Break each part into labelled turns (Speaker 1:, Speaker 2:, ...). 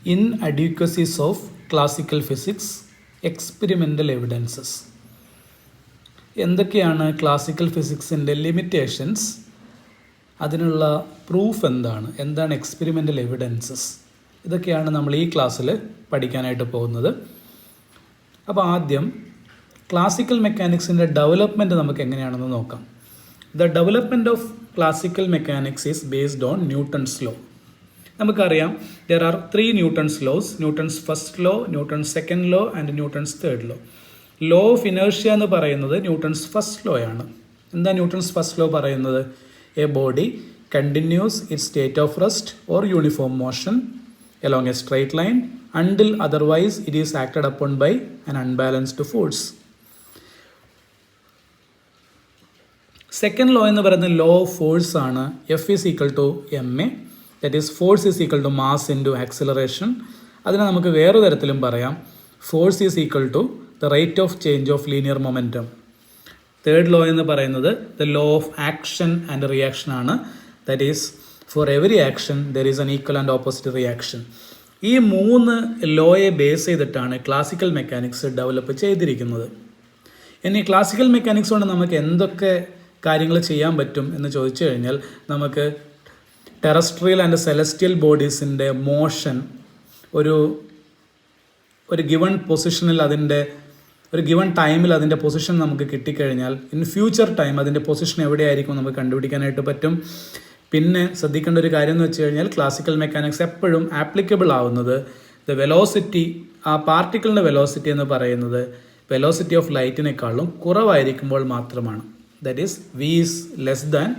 Speaker 1: Inadequacies of classical physics, experimental evidences. എന്തൊക്കെയാണ് classical ഫിസിക്സിൻ്റെ limitations, അതിനുള്ള proof എന്താണ് എക്സ്പെരിമെൻ്റൽ എവിഡൻസസ്, ഇതൊക്കെയാണ് നമ്മൾ ഈ ക്ലാസ്സിൽ പഠിക്കാനായിട്ട് പോകുന്നത്. അപ്പോൾ ആദ്യം ക്ലാസിക്കൽ മെക്കാനിക്സിൻ്റെ ഡെവലപ്മെൻറ്റ് നമുക്ക് എങ്ങനെയാണെന്ന് നോക്കാം. The development of classical mechanics is based on Newton's law. നമുക്കറിയാം there are 3 Newton's laws: Newton's first law, Newton's second law and Newton's third law. Law of inertia എന്ന് പറയുന്നത് ന്യൂട്ടൺസ് ഫസ്റ്റ് ലോ ആണ്. എന്താ Newton's first law പറയുന്നത്? A body continues its state of rest or uniform motion along a straight line until otherwise it is acted upon by an unbalanced force. Second law എന്ന് പറയുന്നത് law of force ആണ്. F is equal to ma, that is force is equal to mass into acceleration. അതിനെ നമുക്ക് വേറെ തരത്തിലും പറയാം, force is equal to the rate of change of linear momentum. Third law എന്ന് പറയുന്നത് the law of action and reaction ആണ്. That is for every action there is an equal and opposite reaction. ഈ 3 ലോയെ base ചെയ്തിട്ടാണ് classical mechanics develop ചെയ്തിരിക്കുന്നത്. ഇനി classical mechanics കൊണ്ട് നമുക്ക് എന്തൊക്കെ കാര്യങ്ങൾ ചെയ്യാൻ പറ്റും എന്ന് ചോദിച്ചു കഴിഞ്ഞാൽ, നമുക്ക് ടെറസ്ട്രിയൽ ആൻഡ് സെലസ്റ്റിയൽ ബോഡീസിൻ്റെ മോഷൻ ഒരു ഗിവൺ പൊസിഷനിൽ ഒരു ഗിവൺ ടൈമിൽ അതിൻ്റെ പൊസിഷൻ നമുക്ക് കിട്ടിക്കഴിഞ്ഞാൽ ഇൻ ഫ്യൂച്ചർ ടൈം അതിൻ്റെ പൊസിഷൻ എവിടെയായിരിക്കും നമുക്ക് കണ്ടുപിടിക്കാനായിട്ട് പറ്റും. പിന്നെ ശ്രദ്ധിക്കേണ്ട ഒരു കാര്യം എന്ന് വെച്ച് കഴിഞ്ഞാൽ, ക്ലാസിക്കൽ മെക്കാനിക്സ് എപ്പോഴും ആപ്ലിക്കബിൾ ആവുന്നത് ദ വെലോസിറ്റി, ആ പാർട്ടിക്കിളിൻ്റെ വെലോസിറ്റി എന്ന് പറയുന്നത് വെലോസിറ്റി ഓഫ് ലൈറ്റിനേക്കാളും കുറവായിരിക്കുമ്പോൾ മാത്രമാണ്. That is v is less than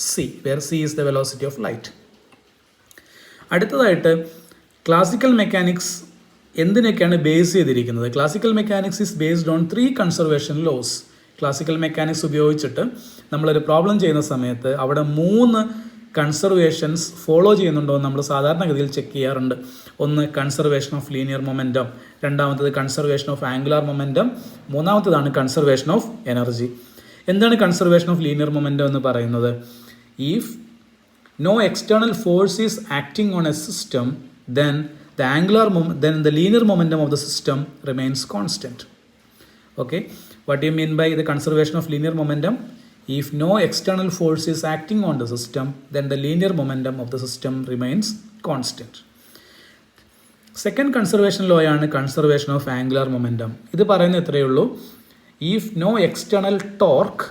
Speaker 1: c, where c is the velocity of light. അടുത്തതായിട്ട് ക്ലാസിക്കൽ മെക്കാനിക്സ് എന്തിനൊക്കെയാണ് ബേസ് ചെയ്തിരിക്കുന്നത്? Classical mechanics is based on 3 conservation loss. Classical mechanics ഉപയോഗിച്ചിട്ട് നമ്മളൊരു problem ചെയ്യുന്ന സമയത്ത് അവിടെ 3 കൺസർവേഷൻസ് ഫോളോ ചെയ്യുന്നുണ്ടോ എന്ന് നമ്മൾ സാധാരണഗതിയിൽ ചെക്ക് ചെയ്യാറുണ്ട്. ഒന്ന് കൺസർവേഷൻ ഓഫ് ലീനിയർ മൊമെൻറ്റം, രണ്ടാമത്തത് കൺസർവേഷൻ ഓഫ് ആംഗുലാർ മൊമെൻറ്റം, മൂന്നാമത്തതാണ് കൺസർവേഷൻ ഓഫ് എനർജി. എന്താണ് കൺസർവേഷൻ ഓഫ് ലീനിയർ മൊമെൻറ്റം എന്ന് പറയുന്നത്? If no external force is acting on a system then the linear momentum of the system remains constant. Okay, what do you mean by the conservation of linear momentum? If no external force is acting on the system, then the linear momentum of the system remains constant. Second conservation law ആണ് conservation of angular momentum. ഇത് പറയുന്നത് ഇത്രയേ ഉള്ളൂ: if no external torque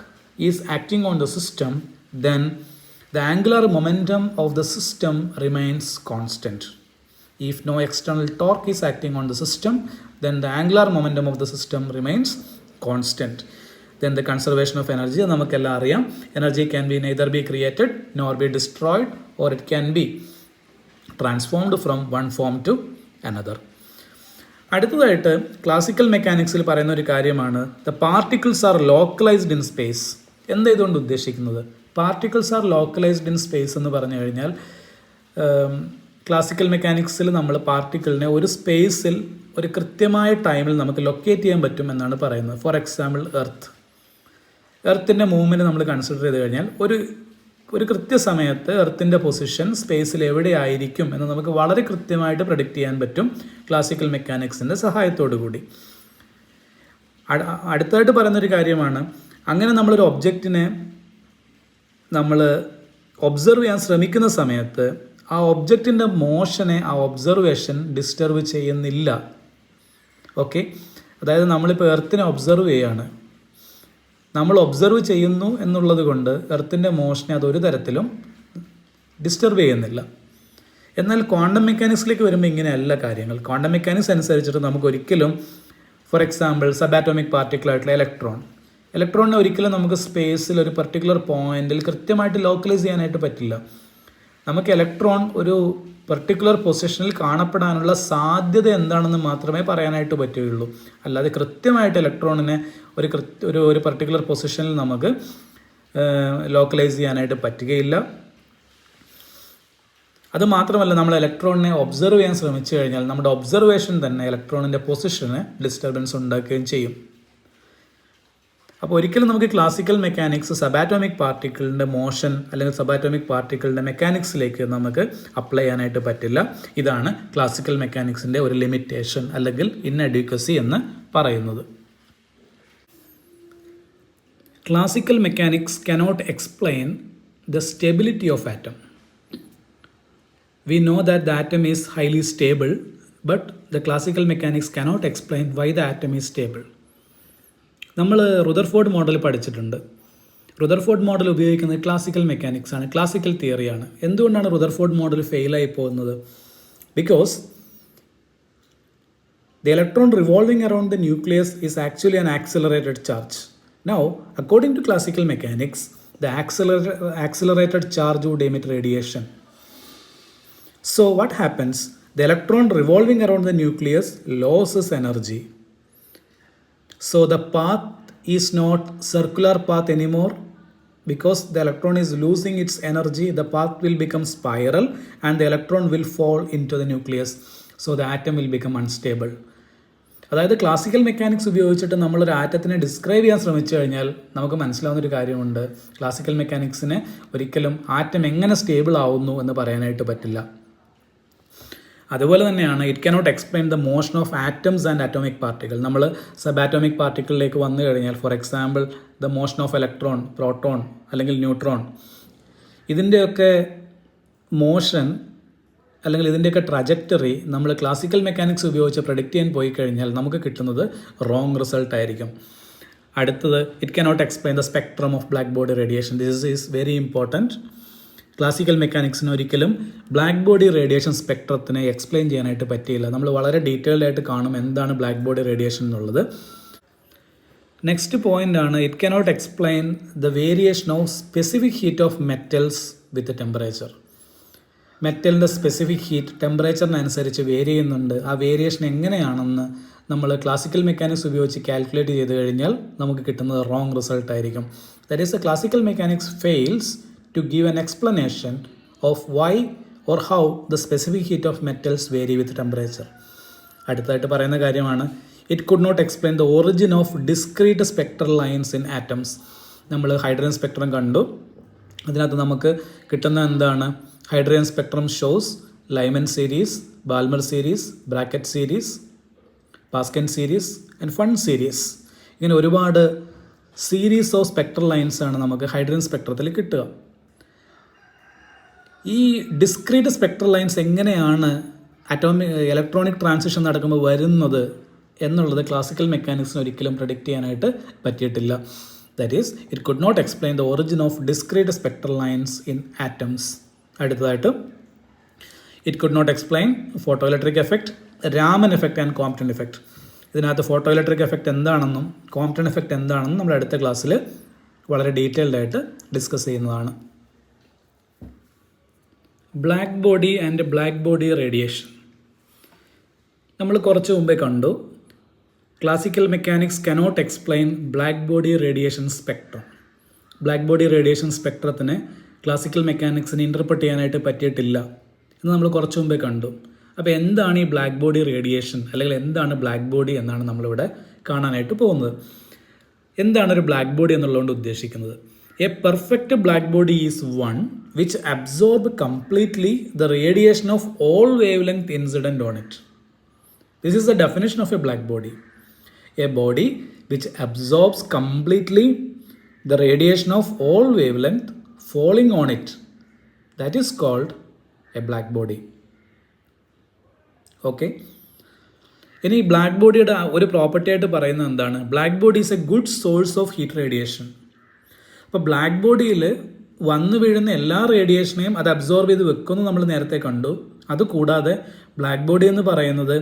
Speaker 1: is acting on the system, then the angular momentum of the system remains constant. If no external torque is acting on the system, then the angular momentum of the system remains constant. Then the conservation of energy, നമുക്കെല്ലാം അറിയാം. Energy can be neither be created nor be destroyed, or it can be transformed from one form to another. അടുത്തതായിട്ട് classical മെക്കാനിക്സിൽ പറയുന്ന ഒരു കാര്യമാണ് the particles R localised in space. എന്താ ഇതുകൊണ്ട് ഉദ്ദേശിക്കുന്നത്? Particles R localised in space എന്ന് പറഞ്ഞു കഴിഞ്ഞാൽ, ക്ലാസിക്കൽ മെക്കാനിക്സിൽ നമ്മൾ പാർട്ടിക്കിളിനെ ഒരു സ്പേസിൽ ഒരു കൃത്യമായ ടൈമിൽ നമുക്ക് ലൊക്കേറ്റ് ചെയ്യാൻ പറ്റും എന്നാണ് പറയുന്നത്. ഫോർ എക്സാമ്പിൾ എർത്തിൻ്റെ മൂവ്മെൻറ്റ് നമ്മൾ കൺസിഡർ ചെയ്ത് കഴിഞ്ഞാൽ ഒരു കൃത്യസമയത്ത് എർത്തിൻ്റെ പൊസിഷൻ സ്പേസിൽ എവിടെയായിരിക്കും എന്ന് നമുക്ക് വളരെ കൃത്യമായിട്ട് പ്രഡിക്റ്റ് ചെയ്യാൻ പറ്റും ക്ലാസിക്കൽ മെക്കാനിക്സിൻ്റെ സഹായത്തോടു കൂടി. അടുത്തായിട്ട് പറയുന്നൊരു കാര്യമാണ്, അങ്ങനെ നമ്മളൊരു ഒബ്ജക്റ്റിനെ നമ്മൾ ഒബ്സർവ് ചെയ്യാൻ ശ്രമിക്കുന്ന സമയത്ത് ആ ഒബ്ജക്റ്റിൻ്റെ മോഷനെ ആ ഒബ്സർവേഷൻ ഡിസ്റ്റർബ് ചെയ്യുന്നില്ല. ഓക്കെ, അതായത് നമ്മളിപ്പോൾ എർത്തിനെ ഒബ്സർവ് ചെയ്യുകയാണ്, നമ്മൾ ഒബ്സർവ് ചെയ്യുന്നു എന്നുള്ളത് കൊണ്ട് എർത്തിൻ്റെ മോഷനെ അതൊരു തരത്തിലും ഡിസ്റ്റർബ് ചെയ്യുന്നില്ല. എന്നാൽ ക്വാണ്ടം മെക്കാനിക്സിലേക്ക് വരുമ്പോൾ ഇങ്ങനെയല്ല കാര്യങ്ങൾ. ക്വാണ്ടം മെക്കാനിക്സ് അനുസരിച്ചിട്ട് നമുക്കൊരിക്കലും, ഫോർ എക്സാമ്പിൾ സബാറ്റോമിക് പാർട്ടിക്കിളായിട്ടുള്ള ഇലക്ട്രോണിനെ ഒരിക്കലും നമുക്ക് സ്പേസിൽ ഒരു പർട്ടിക്കുലർ പോയിന്റിൽ കൃത്യമായിട്ട് ലോക്കലൈസ് ചെയ്യാനായിട്ട് പറ്റില്ല. നമുക്ക് ഇലക്ട്രോൺ ഒരു പർട്ടിക്കുലർ പൊസിഷനിൽ കാണപ്പെടാനുള്ള സാധ്യത എന്താണെന്ന് മാത്രമേ പറയാനായിട്ട് പറ്റുകയുള്ളൂ. അല്ലാതെ കൃത്യമായിട്ട് ഇലക്ട്രോണിനെ ഒരു പർട്ടിക്കുലർ പൊസിഷനിൽ നമുക്ക് ലോക്കലൈസ് ചെയ്യാനായിട്ട് പറ്റുകയില്ല. അതുമാത്രമല്ല, നമ്മൾ ഇലക്ട്രോണിനെ ഒബ്സർവ് ചെയ്യാൻ ശ്രമിച്ചു കഴിഞ്ഞാൽ നമ്മുടെ ഒബ്സർവേഷൻ തന്നെ ഇലക്ട്രോണിൻ്റെ പൊസിഷന് ഡിസ്റ്റർബൻസ് ഉണ്ടാക്കുകയും ചെയ്യും. അപ്പോൾ ഒരിക്കലും നമുക്ക് ക്ലാസിക്കൽ മെക്കാനിക്സ് സബാറ്റോമിക് പാർട്ടിക്കിളിൻ്റെ മോഷൻ അല്ലെങ്കിൽ സബാറ്റോമിക് പാർട്ടിക്കിളിൻ്റെ മെക്കാനിക്സിലേക്ക് നമുക്ക് അപ്ലൈ ചെയ്യാനായിട്ട് പറ്റില്ല. ഇതാണ് ക്ലാസിക്കൽ മെക്കാനിക്സിൻ്റെ ഒരു ലിമിറ്റേഷൻ അല്ലെങ്കിൽ ഇൻഅഡ്യൂക്കസി എന്ന് പറയുന്നത്. Classical mechanics cannot explain the stability of atom. We know that the atom is highly stable, but the classical mechanics cannot explain why the atom is stable. നമ്മൾ Rutherford model പഠിച്ചിട്ടുണ്ട്. Rutherford model ഉപയോഗിക്കുന്നത് classical mechanics ആണ്, classical തിയറിയാണ്. എന്തുകൊണ്ടാണ് Rutherford model ഫെയിലായി പോകുന്നത്? Because the electron revolving around the nucleus is actually an accelerated charge. Now, according to classical mechanics, the accelerated charge would emit radiation. So what happens? The electron revolving around the nucleus loses energy. So the path is not circular path anymore. Because the electron is losing its energy, the path will become spiral and the electron will fall into the nucleus. So the atom will become unstable. അതായത് classical mechanics ഉപയോഗിച്ചിട്ട് നമ്മളൊരു ആറ്റത്തിനെ describe ചെയ്യാൻ ശ്രമിച്ചു കഴിഞ്ഞാൽ നമുക്ക് മനസ്സിലാവുന്നൊരു കാര്യമുണ്ട്. Classical മെക്കാനിക്സിന് ഒരിക്കലും ആറ്റം എങ്ങനെ സ്റ്റേബിൾ ആവുന്നു എന്ന് പറയാനായിട്ട് പറ്റില്ല. അതുപോലെ തന്നെയാണ് it cannot explain the motion of atoms and atomic particle. നമ്മൾ സബാറ്റോമിക് പാർട്ടിക്കിളിലേക്ക് വന്നു കഴിഞ്ഞാൽ, for example the motion of electron, proton അല്ലെങ്കിൽ ന്യൂട്രോൺ, ഇതിൻ്റെയൊക്കെ മോഷൻ അല്ലെങ്കിൽ ഇതിൻ്റെയൊക്കെ ട്രജക്ടറി നമ്മൾ ക്ലാസിക്കൽ മെക്കാനിക്സ് ഉപയോഗിച്ച് പ്രഡിക്റ്റ് ചെയ്യാൻ പോയി കഴിഞ്ഞാൽ നമുക്ക് കിട്ടുന്നത് റോങ് റിസൾട്ട് ആയിരിക്കും. അടുത്തത്, it cannot explain the spectrum of black body radiation. This is very important. Classical മെക്കാനിക്സിന് ഒരിക്കലും ബ്ലാക്ക് ബോഡി റേഡിയേഷൻ സ്പെക്ട്രത്തിനെ എക്സ്പ്ലെയിൻ ചെയ്യാനായിട്ട് പറ്റിയില്ല. നമ്മൾ വളരെ ഡീറ്റെയിൽഡ് ആയിട്ട് കാണും എന്താണ് ബ്ലാക്ക് ബോഡി റേഡിയേഷൻ എന്നുള്ളത്. നെക്സ്റ്റ് പോയിൻ്റ് ആണ്, it cannot explain the variation of specific heat of metals with temperature. മെറ്റലിൻ്റെ സ്പെസിഫിക് ഹീറ്റ് ടെമ്പറേച്ചറിനനുസരിച്ച് വേരി ചെയ്യുന്നുണ്ട്. ആ വേരിയേഷൻ എങ്ങനെയാണെന്ന് നമ്മൾ ക്ലാസിക്കൽ മെക്കാനിക്സ് ഉപയോഗിച്ച് കാൽക്കുലേറ്റ് ചെയ്ത് കഴിഞ്ഞാൽ നമുക്ക് കിട്ടുന്നത് റോങ് റിസൾട്ട് ആയിരിക്കും. That is the classical mechanics fails to give an explanation of why or how the specific heat of metals vary with temperature. അടുത്തതായിട്ട് പറയുന്ന കാര്യമാണ്, it could not explain the origin of discrete spectral lines in atoms. നമ്മൾ hydrogen spectrum കണ്ടു. അതിനകത്ത് നമുക്ക് കിട്ടുന്ന എന്താണ്? Hydrogen spectrum shows Lyman series, Balmer series, Brackett series, Paschen series and Pfund series. ഇങ്ങനെ ഒരുപാട് സീരീസ് ഓഫ് സ്പെക്ട്രൽ ലൈൻസ് ആണ് നമുക്ക് ഹൈഡ്രജൻ സ്പെക്ട്രത്തിൽ കിട്ടുക. ഈ ഡിസ്ക്രീറ്റ് സ്പെക്ട്രൽ ലൈൻസ് എങ്ങനെയാണ് ഇലക്ട്രോണിക് ട്രാൻസിഷൻ നടക്കുമ്പോൾ വരുന്നത് എന്നുള്ളത് ക്ലാസിക്കൽ മെക്കാനിക്സിന് ഒരിക്കലും പ്രഡിക്റ്റ് ചെയ്യാനായിട്ട് പറ്റിയിട്ടില്ല. That is it could not explain the origin of discrete spectral lines in atoms. അടുത്തതായിട്ട്, it could not explain photo electric effect, Raman effect and Compton effect. ഇതിനകത്ത് ഫോട്ടോ ഇലക്ട്രിക് എഫക്റ്റ് എന്താണെന്നും കോംപ്റ്റൺ എഫക്റ്റ് എന്താണെന്നും നമ്മൾ അടുത്ത ക്ലാസ്സിൽ വളരെ ഡീറ്റെയിൽഡ് ആയിട്ട് discuss ചെയ്യുന്നതാണ്. Black body and black body radiation നമ്മൾ കുറച്ച് മുമ്പേ കണ്ടു. Classical mechanics cannot explain black body radiation spectrum. Black body radiation സ്പെക്ട്രത്തിനെ ക്ലാസിക്കൽ മെക്കാനിക്സിന് ഇൻ്റർപ്രറ്റ് ചെയ്യാനായിട്ട് പറ്റിയിട്ടില്ല എന്ന് നമ്മൾ കുറച്ച് മുമ്പേ കണ്ടു. അപ്പോൾ എന്താണ് ഈ ബ്ലാക്ക് ബോഡി റേഡിയേഷൻ, അല്ലെങ്കിൽ എന്താണ് ബ്ലാക്ക് ബോഡി എന്നാണ് നമ്മളിവിടെ കാണാനായിട്ട് പോകുന്നത്. എന്താണ് ഒരു ബ്ലാക്ക് ബോഡി എന്നുള്ളതുകൊണ്ട് ഉദ്ദേശിക്കുന്നത്? A perfect black body is one which absorbs completely the radiation of all wavelength incident on it. This is the definition of a black body. A body which absorbs completely the radiation of all wavelength falling on it. That is called a black body. Okay. ഇനി black ബോഡിയുടെ ഒരു property ആയിട്ട് പറയുന്നത് എന്താണ്? Black body is A good source of heat radiation. അപ്പോൾ black ബോഡിയിൽ വന്നു വീഴുന്ന എല്ലാ റേഡിയേഷനെയും അത് അബ്സോർബ് ചെയ്ത് വെക്കുമെന്ന് നമ്മൾ നേരത്തെ കണ്ടു. അതുകൂടാതെ ബ്ലാക്ക് ബോഡി എന്ന് പറയുന്നത്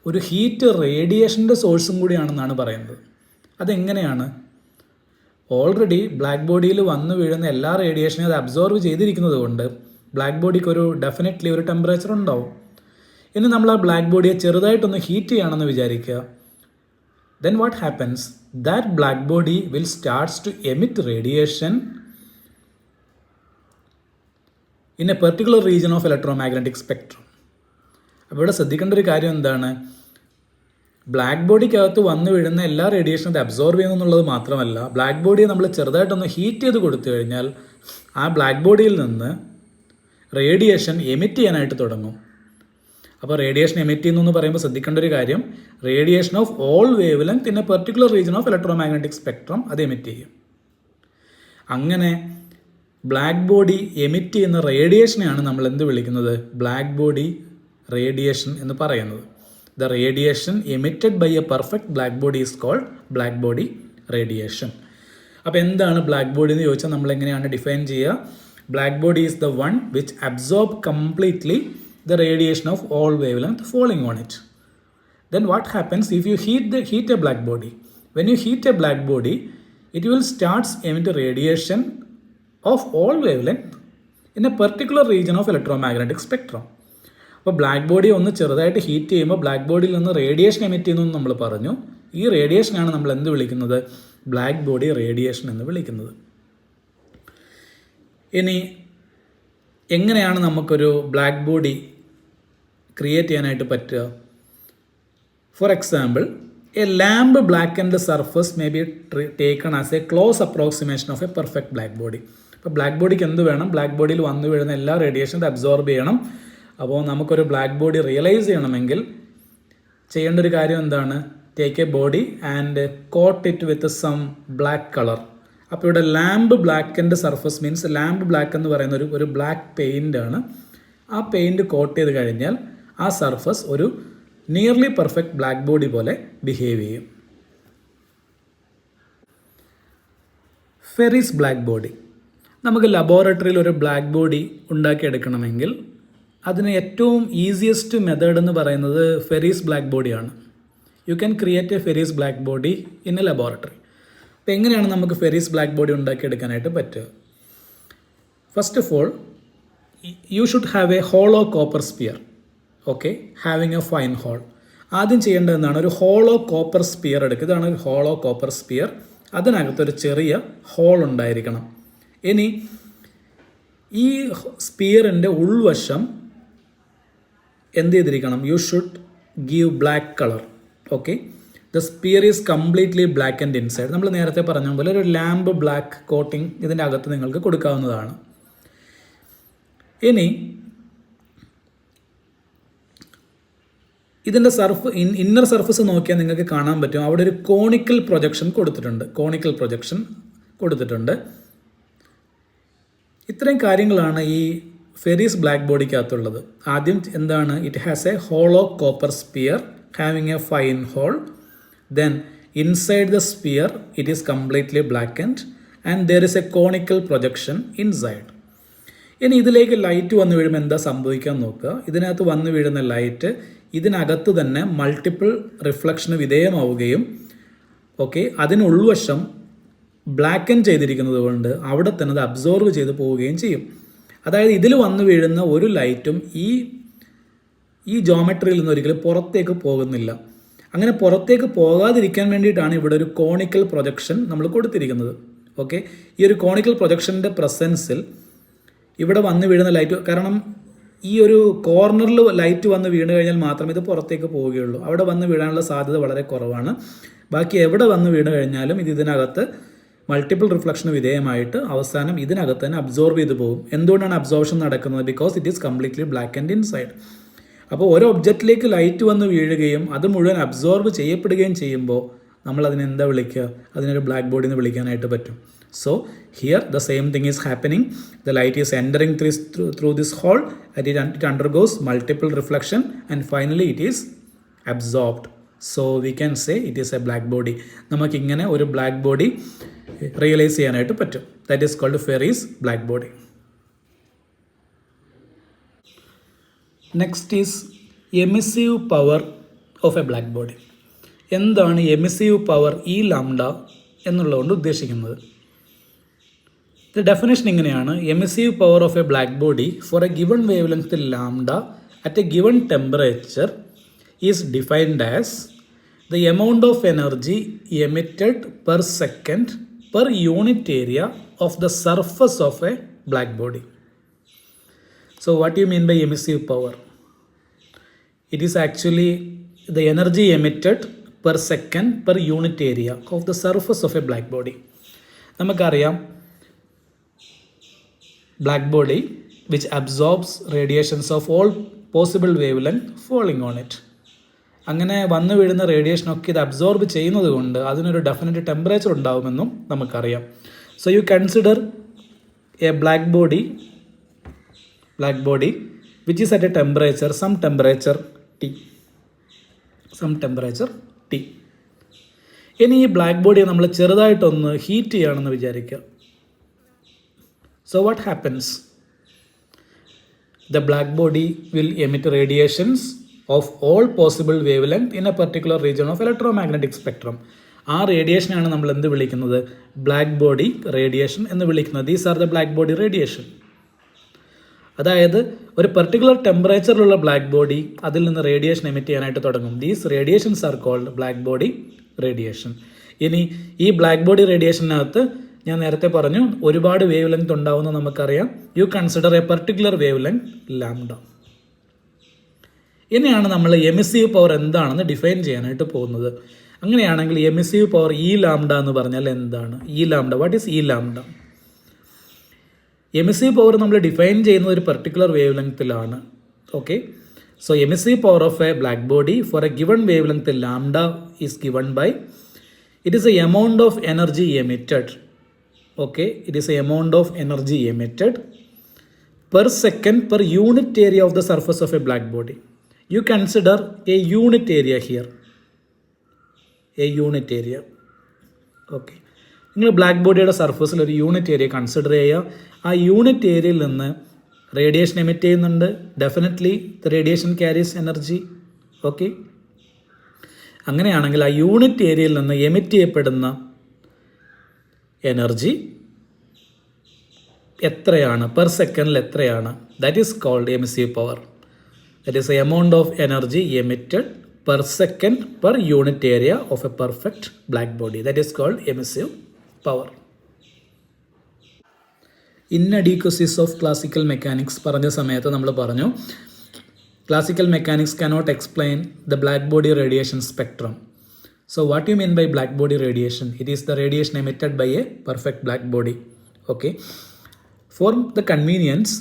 Speaker 1: ഒരു ഹീറ്റ് റേഡിയേഷൻ്റെ സോഴ്സും കൂടിയാണെന്നാണ് പറയുന്നത്. അതെങ്ങനെയാണ്? ഓൾറെഡി ബ്ലാക്ക് ബോഡിയിൽ വന്നു വീഴുന്ന എല്ലാ റേഡിയേഷനെയും അത് അബ്സോർബ് ചെയ്തിരിക്കുന്നത് കൊണ്ട് ബ്ലാക്ക് ബോഡിക്ക് ഒരു ഡെഫിനറ്റ്ലി ഒരു ടെമ്പറേച്ചർ ഉണ്ടാവും. ഇനി നമ്മൾ ആ ബ്ലാക്ക് ബോഡിയെ ചെറുതായിട്ടൊന്ന് ഹീറ്റ് ചെയ്യണമെന്ന് വിചാരിക്കുക. then what happens? That black body will starts to emit radiation in a particular region of electromagnetic spectrum. അപ്പോൾ ഇവിടെ ശ്രദ്ധിക്കേണ്ട ഒരു കാര്യം എന്താണ്? ബ്ലാക്ക് ബോഡിക്കകത്ത് വന്നു വീഴുന്ന എല്ലാ റേഡിയേഷനും അത് അബ്സോർബ് ചെയ്യുന്നു എന്നുള്ളത് മാത്രമല്ല, ബ്ലാക്ക് ബോഡിയെ നമ്മൾ ചെറുതായിട്ടൊന്ന് ഹീറ്റ് ചെയ്ത് കൊടുത്തു കഴിഞ്ഞാൽ ആ ബ്ലാക്ക് ബോഡിയിൽ നിന്ന് റേഡിയേഷൻ എമിറ്റ് ചെയ്യാനായിട്ട് തുടങ്ങും. അപ്പോൾ റേഡിയേഷൻ എമിറ്റ് ചെയ്യുന്നു എന്ന് പറയുമ്പോൾ ശ്രദ്ധിക്കേണ്ട ഒരു കാര്യം, radiation of all wave length in A particular region of electromagnetic spectrum അത് എമിറ്റ് ചെയ്യും. അങ്ങനെ ബ്ലാക്ക് ബോഡി എമിറ്റ് ചെയ്യുന്ന റേഡിയേഷനെയാണ് നമ്മൾ എന്ത് വിളിക്കുന്നത്? ബ്ലാക്ക് ബോഡി റേഡിയേഷൻ എന്ന് പറയുന്നത്. The radiation emitted by a perfect black body is called black body radiation. അപ്പോൾ എന്താണ് ബ്ലാക്ക് ബോഡി എന്ന് ചോദിച്ചാൽ നമ്മൾ എങ്ങനെയാണ് ഡിഫൈൻ ചെയ്യുക? Black body is the one which absorb completely the radiation of all wavelength falling on it. Then what happens if you heat a black body? When you heat a black body, it will start emitting radiation of all wavelength in a particular region of electromagnetic spectrum. അപ്പോൾ black body ഒന്ന് ചെറുതായിട്ട് heat ചെയ്യുമ്പോൾ black ബോഡിയിൽ നിന്ന് radiation emit ചെയ്യുന്നു എന്ന് നമ്മൾ പറഞ്ഞു. ഈ റേഡിയേഷനാണ് നമ്മൾ എന്ത് വിളിക്കുന്നത്? ബ്ലാക്ക് ബോഡി റേഡിയേഷൻ എന്ന് വിളിക്കുന്നത്. ഇനി എങ്ങനെയാണ് നമുക്കൊരു ബ്ലാക്ക് ബോഡി ക്രിയേറ്റ് ചെയ്യാനായിട്ട് പറ്റുക? For example, a lamp blackened surface may be taken as a close approximation of a perfect black body. അപ്പോൾ ബ്ലാക്ക് ബോഡിക്ക് എന്ത് വേണം? ബ്ലാക്ക് ബോഡിയിൽ വന്നു വീഴുന്ന എല്ലാ റേഡിയേഷനും അബ്സോർബ് ചെയ്യണം. അപ്പോൾ നമുക്കൊരു ബ്ലാക്ക് ബോഡി റിയലൈസ് ചെയ്യണമെങ്കിൽ ചെയ്യേണ്ട ഒരു കാര്യം എന്താണ്? Take a body and coat it with some black colour. അപ്പോൾ ഇവിടെ lamp blackened surface means lamp black എന്ന് പറയുന്ന ഒരു ബ്ലാക്ക് പെയിൻ്റ് ആണ്. ആ പെയിൻറ് കോട്ട് ചെയ്ത് കഴിഞ്ഞാൽ ആ സർഫസ് ഒരു നിയർലി പെർഫെക്റ്റ് ബ്ലാക്ക് ബോഡി പോലെ ബിഹേവ് ചെയ്യും. ഫെറിസ് ബ്ലാക്ക് ബോഡി. നമുക്ക് ലബോറട്ടറിയിൽ ഒരു ബ്ലാക്ക് ബോഡി ഉണ്ടാക്കിയെടുക്കണമെങ്കിൽ അതിന് ഏറ്റവും ഈസിയസ്റ്റ് മെത്തേഡ് എന്ന് പറയുന്നത് ഫെറിസ് ബ്ലാക്ക് ബോഡിയാണ്. You can create a Fery's black body in a laboratory. അപ്പോൾ എങ്ങനെയാണ് നമുക്ക് ഫെറിസ് ബ്ലാക്ക് ബോഡി ഉണ്ടാക്കിയെടുക്കാനായിട്ട് പറ്റുക? First of all, you should have a hollow copper sphere. Okay, having a fine hole. ആദ്യം ചെയ്യേണ്ടത് എന്താണ്? ഒരു ഹോളോ കോപ്പർ സ്പിയർ എടുക്കുക. ഇതാണ് ഒരു ഹോളോ കോപ്പർ സ്പിയർ. അതിനകത്തൊരു ചെറിയ ഹോൾ ഉണ്ടായിരിക്കണം. ഇനി ഈ സ്പിയറിൻ്റെ ഉൾവശം എന്ത് ചെയ്തിരിക്കണം? You should give black colour. Okay, the sphere is completely black and inside. നമ്മൾ നേരത്തെ പറഞ്ഞ പോലെ ഒരു ലാമ്പ് ബ്ലാക്ക് കോട്ടിംഗ് ഇതിൻ്റെ അകത്ത് നിങ്ങൾക്ക് കൊടുക്കാവുന്നതാണ്. ഇനി ഇതിൻ്റെ ഇന്നർ സർഫസ് നോക്കിയാൽ നിങ്ങൾക്ക് കാണാൻ പറ്റും, അവിടെ ഒരു കോണിക്കൽ പ്രൊജക്ഷൻ കൊടുത്തിട്ടുണ്ട്. ഇത്രയും കാര്യങ്ങളാണ് ഈ ഫെറിസ് ബ്ലാക്ക് ബോഡിക്കകത്തുള്ളത്. ആദ്യം എന്താണ്? It has a hollow copper sphere having a fine hole. Then inside the sphere it is completely blackened and there is a conical projection inside. ഇനി ഇതിലേക്ക് ലൈറ്റ് വന്നു വീഴുമ്പോൾ എന്താ സംഭവിക്കാൻ നോക്കുക. ഇതിനകത്ത് വന്നു വീഴുന്ന ലൈറ്റ് ഇതിനകത്ത് തന്നെ മൾട്ടിപ്പിൾ റിഫ്ലക്ഷന് വിധേയമാവുകയും ഓക്കെ അതിനുൾവശം ബ്ലാക്കൻ ചെയ്തിരിക്കുന്നത് കൊണ്ട് അവിടെ തന്നെ അത് അബ്സോർവ് ചെയ്ത് പോവുകയും ചെയ്യും. അതായത് ഇതിൽ വന്നു വീഴുന്ന ഒരു ലൈറ്റും ഈ ജോമെട്രിയിൽ നിന്ന് ഒരിക്കലും പുറത്തേക്ക് പോകുന്നില്ല. അങ്ങനെ പുറത്തേക്ക് പോകാതിരിക്കാൻ വേണ്ടിയിട്ടാണ് ഇവിടെ ഒരു കോണിക്കൽ പ്രൊജക്ഷൻ നമ്മൾ കൊടുത്തിരിക്കുന്നത്. ഓക്കെ, ഈ ഒരു കോണിക്കൽ പ്രൊജക്ഷൻ്റെ പ്രസൻസിൽ ഇവിടെ വന്ന് വീഴുന്ന ലൈറ്റ്, കാരണം ഈ ഒരു കോർണറിൽ ലൈറ്റ് വന്ന് വീണ് കഴിഞ്ഞാൽ മാത്രമേ ഇത് പുറത്തേക്ക് പോവുകയുള്ളൂ. അവിടെ വന്ന് വീഴാനുള്ള സാധ്യത വളരെ കുറവാണ്. ബാക്കി എവിടെ വന്ന് വീണ് കഴിഞ്ഞാലും ഇതിനകത്ത് മൾട്ടിപ്പിൾ റിഫ്ലക്ഷന് വിധേയമായിട്ട് അവസാനം ഇതിനകത്ത് തന്നെ അബ്സോർവ് ചെയ്ത് പോകും. എന്തുകൊണ്ടാണ് അബ്സോർപ്ഷൻ നടക്കുന്നത്? Because it is completely black and inside. അപ്പോൾ ഓരോ ഒബ്ജക്റ്റിലേക്ക് ലൈറ്റ് വന്ന് വീഴുകയും അത് മുഴുവൻ അബ്സോർവ് ചെയ്യപ്പെടുകയും ചെയ്യുമ്പോൾ നമ്മൾ അതിനെ എന്താ വിളിക്കുക? അതിനൊരു ബ്ലാക്ക് ബോഡി എന്ന് വിളിക്കാനായിട്ട് പറ്റും. So here the same thing is happening. The light is entering through this hole and it undergoes multiple reflection and finally it is absorbed. So we can say it is a black body. നമുക്ക് ഇങ്ങനെ ഒരു black body realise ചെയ്യാനായിട്ട് പറ്റും. That is called Fairy's black body. Next is emissive power of a black body. എന്താണ് emissive power ഈ lambda എന്നുള്ളതുകൊണ്ട് ഉദ്ദേശിക്കുന്നത്? The definition ഇങ്ങനെയാണ്: emissive power of a black body for a given wave length lambda at A given temperature is defined as the amount of energy emitted per second per unit area of the surface of a black body. So what do you mean by emissive power? It is actually the energy emitted per second per unit area of the surface of a black body. നമുക്കറിയാം black body which absorbs radiations of all possible wave length falling on it. അങ്ങനെ വന്നു വീഴുന്ന റേഡിയേഷനൊക്കെ ഇത് absorb ചെയ്യുന്നത് കൊണ്ട് അതിനൊരു definite temperature ഉണ്ടാകുമെന്നും നമുക്കറിയാം. So you consider A black body which is at a temperature, some temperature T. ഇനി ഈ ബ്ലാക്ക് ബോഡിയെ നമ്മൾ ചെറുതായിട്ടൊന്ന് ഹീറ്റ് ചെയ്യുകയാണെന്ന് വിചാരിക്കുക. So what happens? The black body will emit radiations of all possible wavelength in a particular region of electromagnetic spectrum. ആ റേഡിയേഷനാണ് നമ്മൾ എന്ത് വിളിക്കുന്നത്? ബ്ലാക്ക് ബോഡി റേഡിയേഷൻ എന്ന് വിളിക്കുന്നത്. These are the black body radiation. അതായത് ഒരു പെർട്ടിക്കുലർ ടെമ്പറേച്ചറിലുള്ള ബ്ലാക്ക് ബോഡി അതിൽ നിന്ന് റേഡിയേഷൻ എമിറ്റ് ചെയ്യാനായിട്ട് തുടങ്ങും. These radiations are called black body radiation. ഇനി ഈ ബ്ലാക്ക് ബോഡി റേഡിയേഷനകത്ത് ഞാൻ നേരത്തെ പറഞ്ഞു ഒരുപാട് വേവ് ലെങ്ത് ഉണ്ടാവുമെന്ന് നമുക്കറിയാം. U consider A particular wave length lambda. ഇനിയാണ് നമ്മൾ എമിസീവ് പവർ എന്താണെന്ന് ഡിഫൈൻ ചെയ്യാനായിട്ട് പോകുന്നത്. അങ്ങനെയാണെങ്കിൽ എമിസീവ് പവർ ഇ ലാംഡ എന്ന് പറഞ്ഞാൽ എന്താണ്? E lambda, what is E lambda? Emissive power നമ്മൾ ഡിഫൈൻ ചെയ്യുന്നത് ഒരു പെർട്ടിക്കുലർ വേവ് ലെങ്ത്തിലാണ്. Okay, so emissive power of a black body for a given wave length lambda is given by it is a amount of energy emitted. Okay, it is a amount of energy emitted per second per unit area of the surface of a black body. You consider a unit area here. A unit area. Okay. നിങ്ങൾ black ബോഡിയുടെ സർഫസിൽ ഒരു unit area consider ചെയ്യുക. ആ unit ഏരിയയിൽ നിന്ന് radiation emit ചെയ്യുന്നുണ്ട്. Definitely the radiation carries energy. Okay, അങ്ങനെയാണെങ്കിൽ ആ യൂണിറ്റ് ഏരിയയിൽ നിന്ന് എമിറ്റ് ചെയ്യപ്പെടുന്ന എനർജി എത്രയാണ്, പെർ സെക്കൻഡിൽ എത്രയാണ്? That is called emissive power. That is a amount of energy emitted per second per unit area of a perfect black body. That is called emissive power. Inadequacies of classical mechanics പറഞ്ഞ സമയത്ത് നമ്മൾ പറഞ്ഞു classical mechanics cannot explain the black body radiation spectrum. So what do you mean by black body radiation? It is the radiation emitted by a perfect black body. Okay. For the convenience,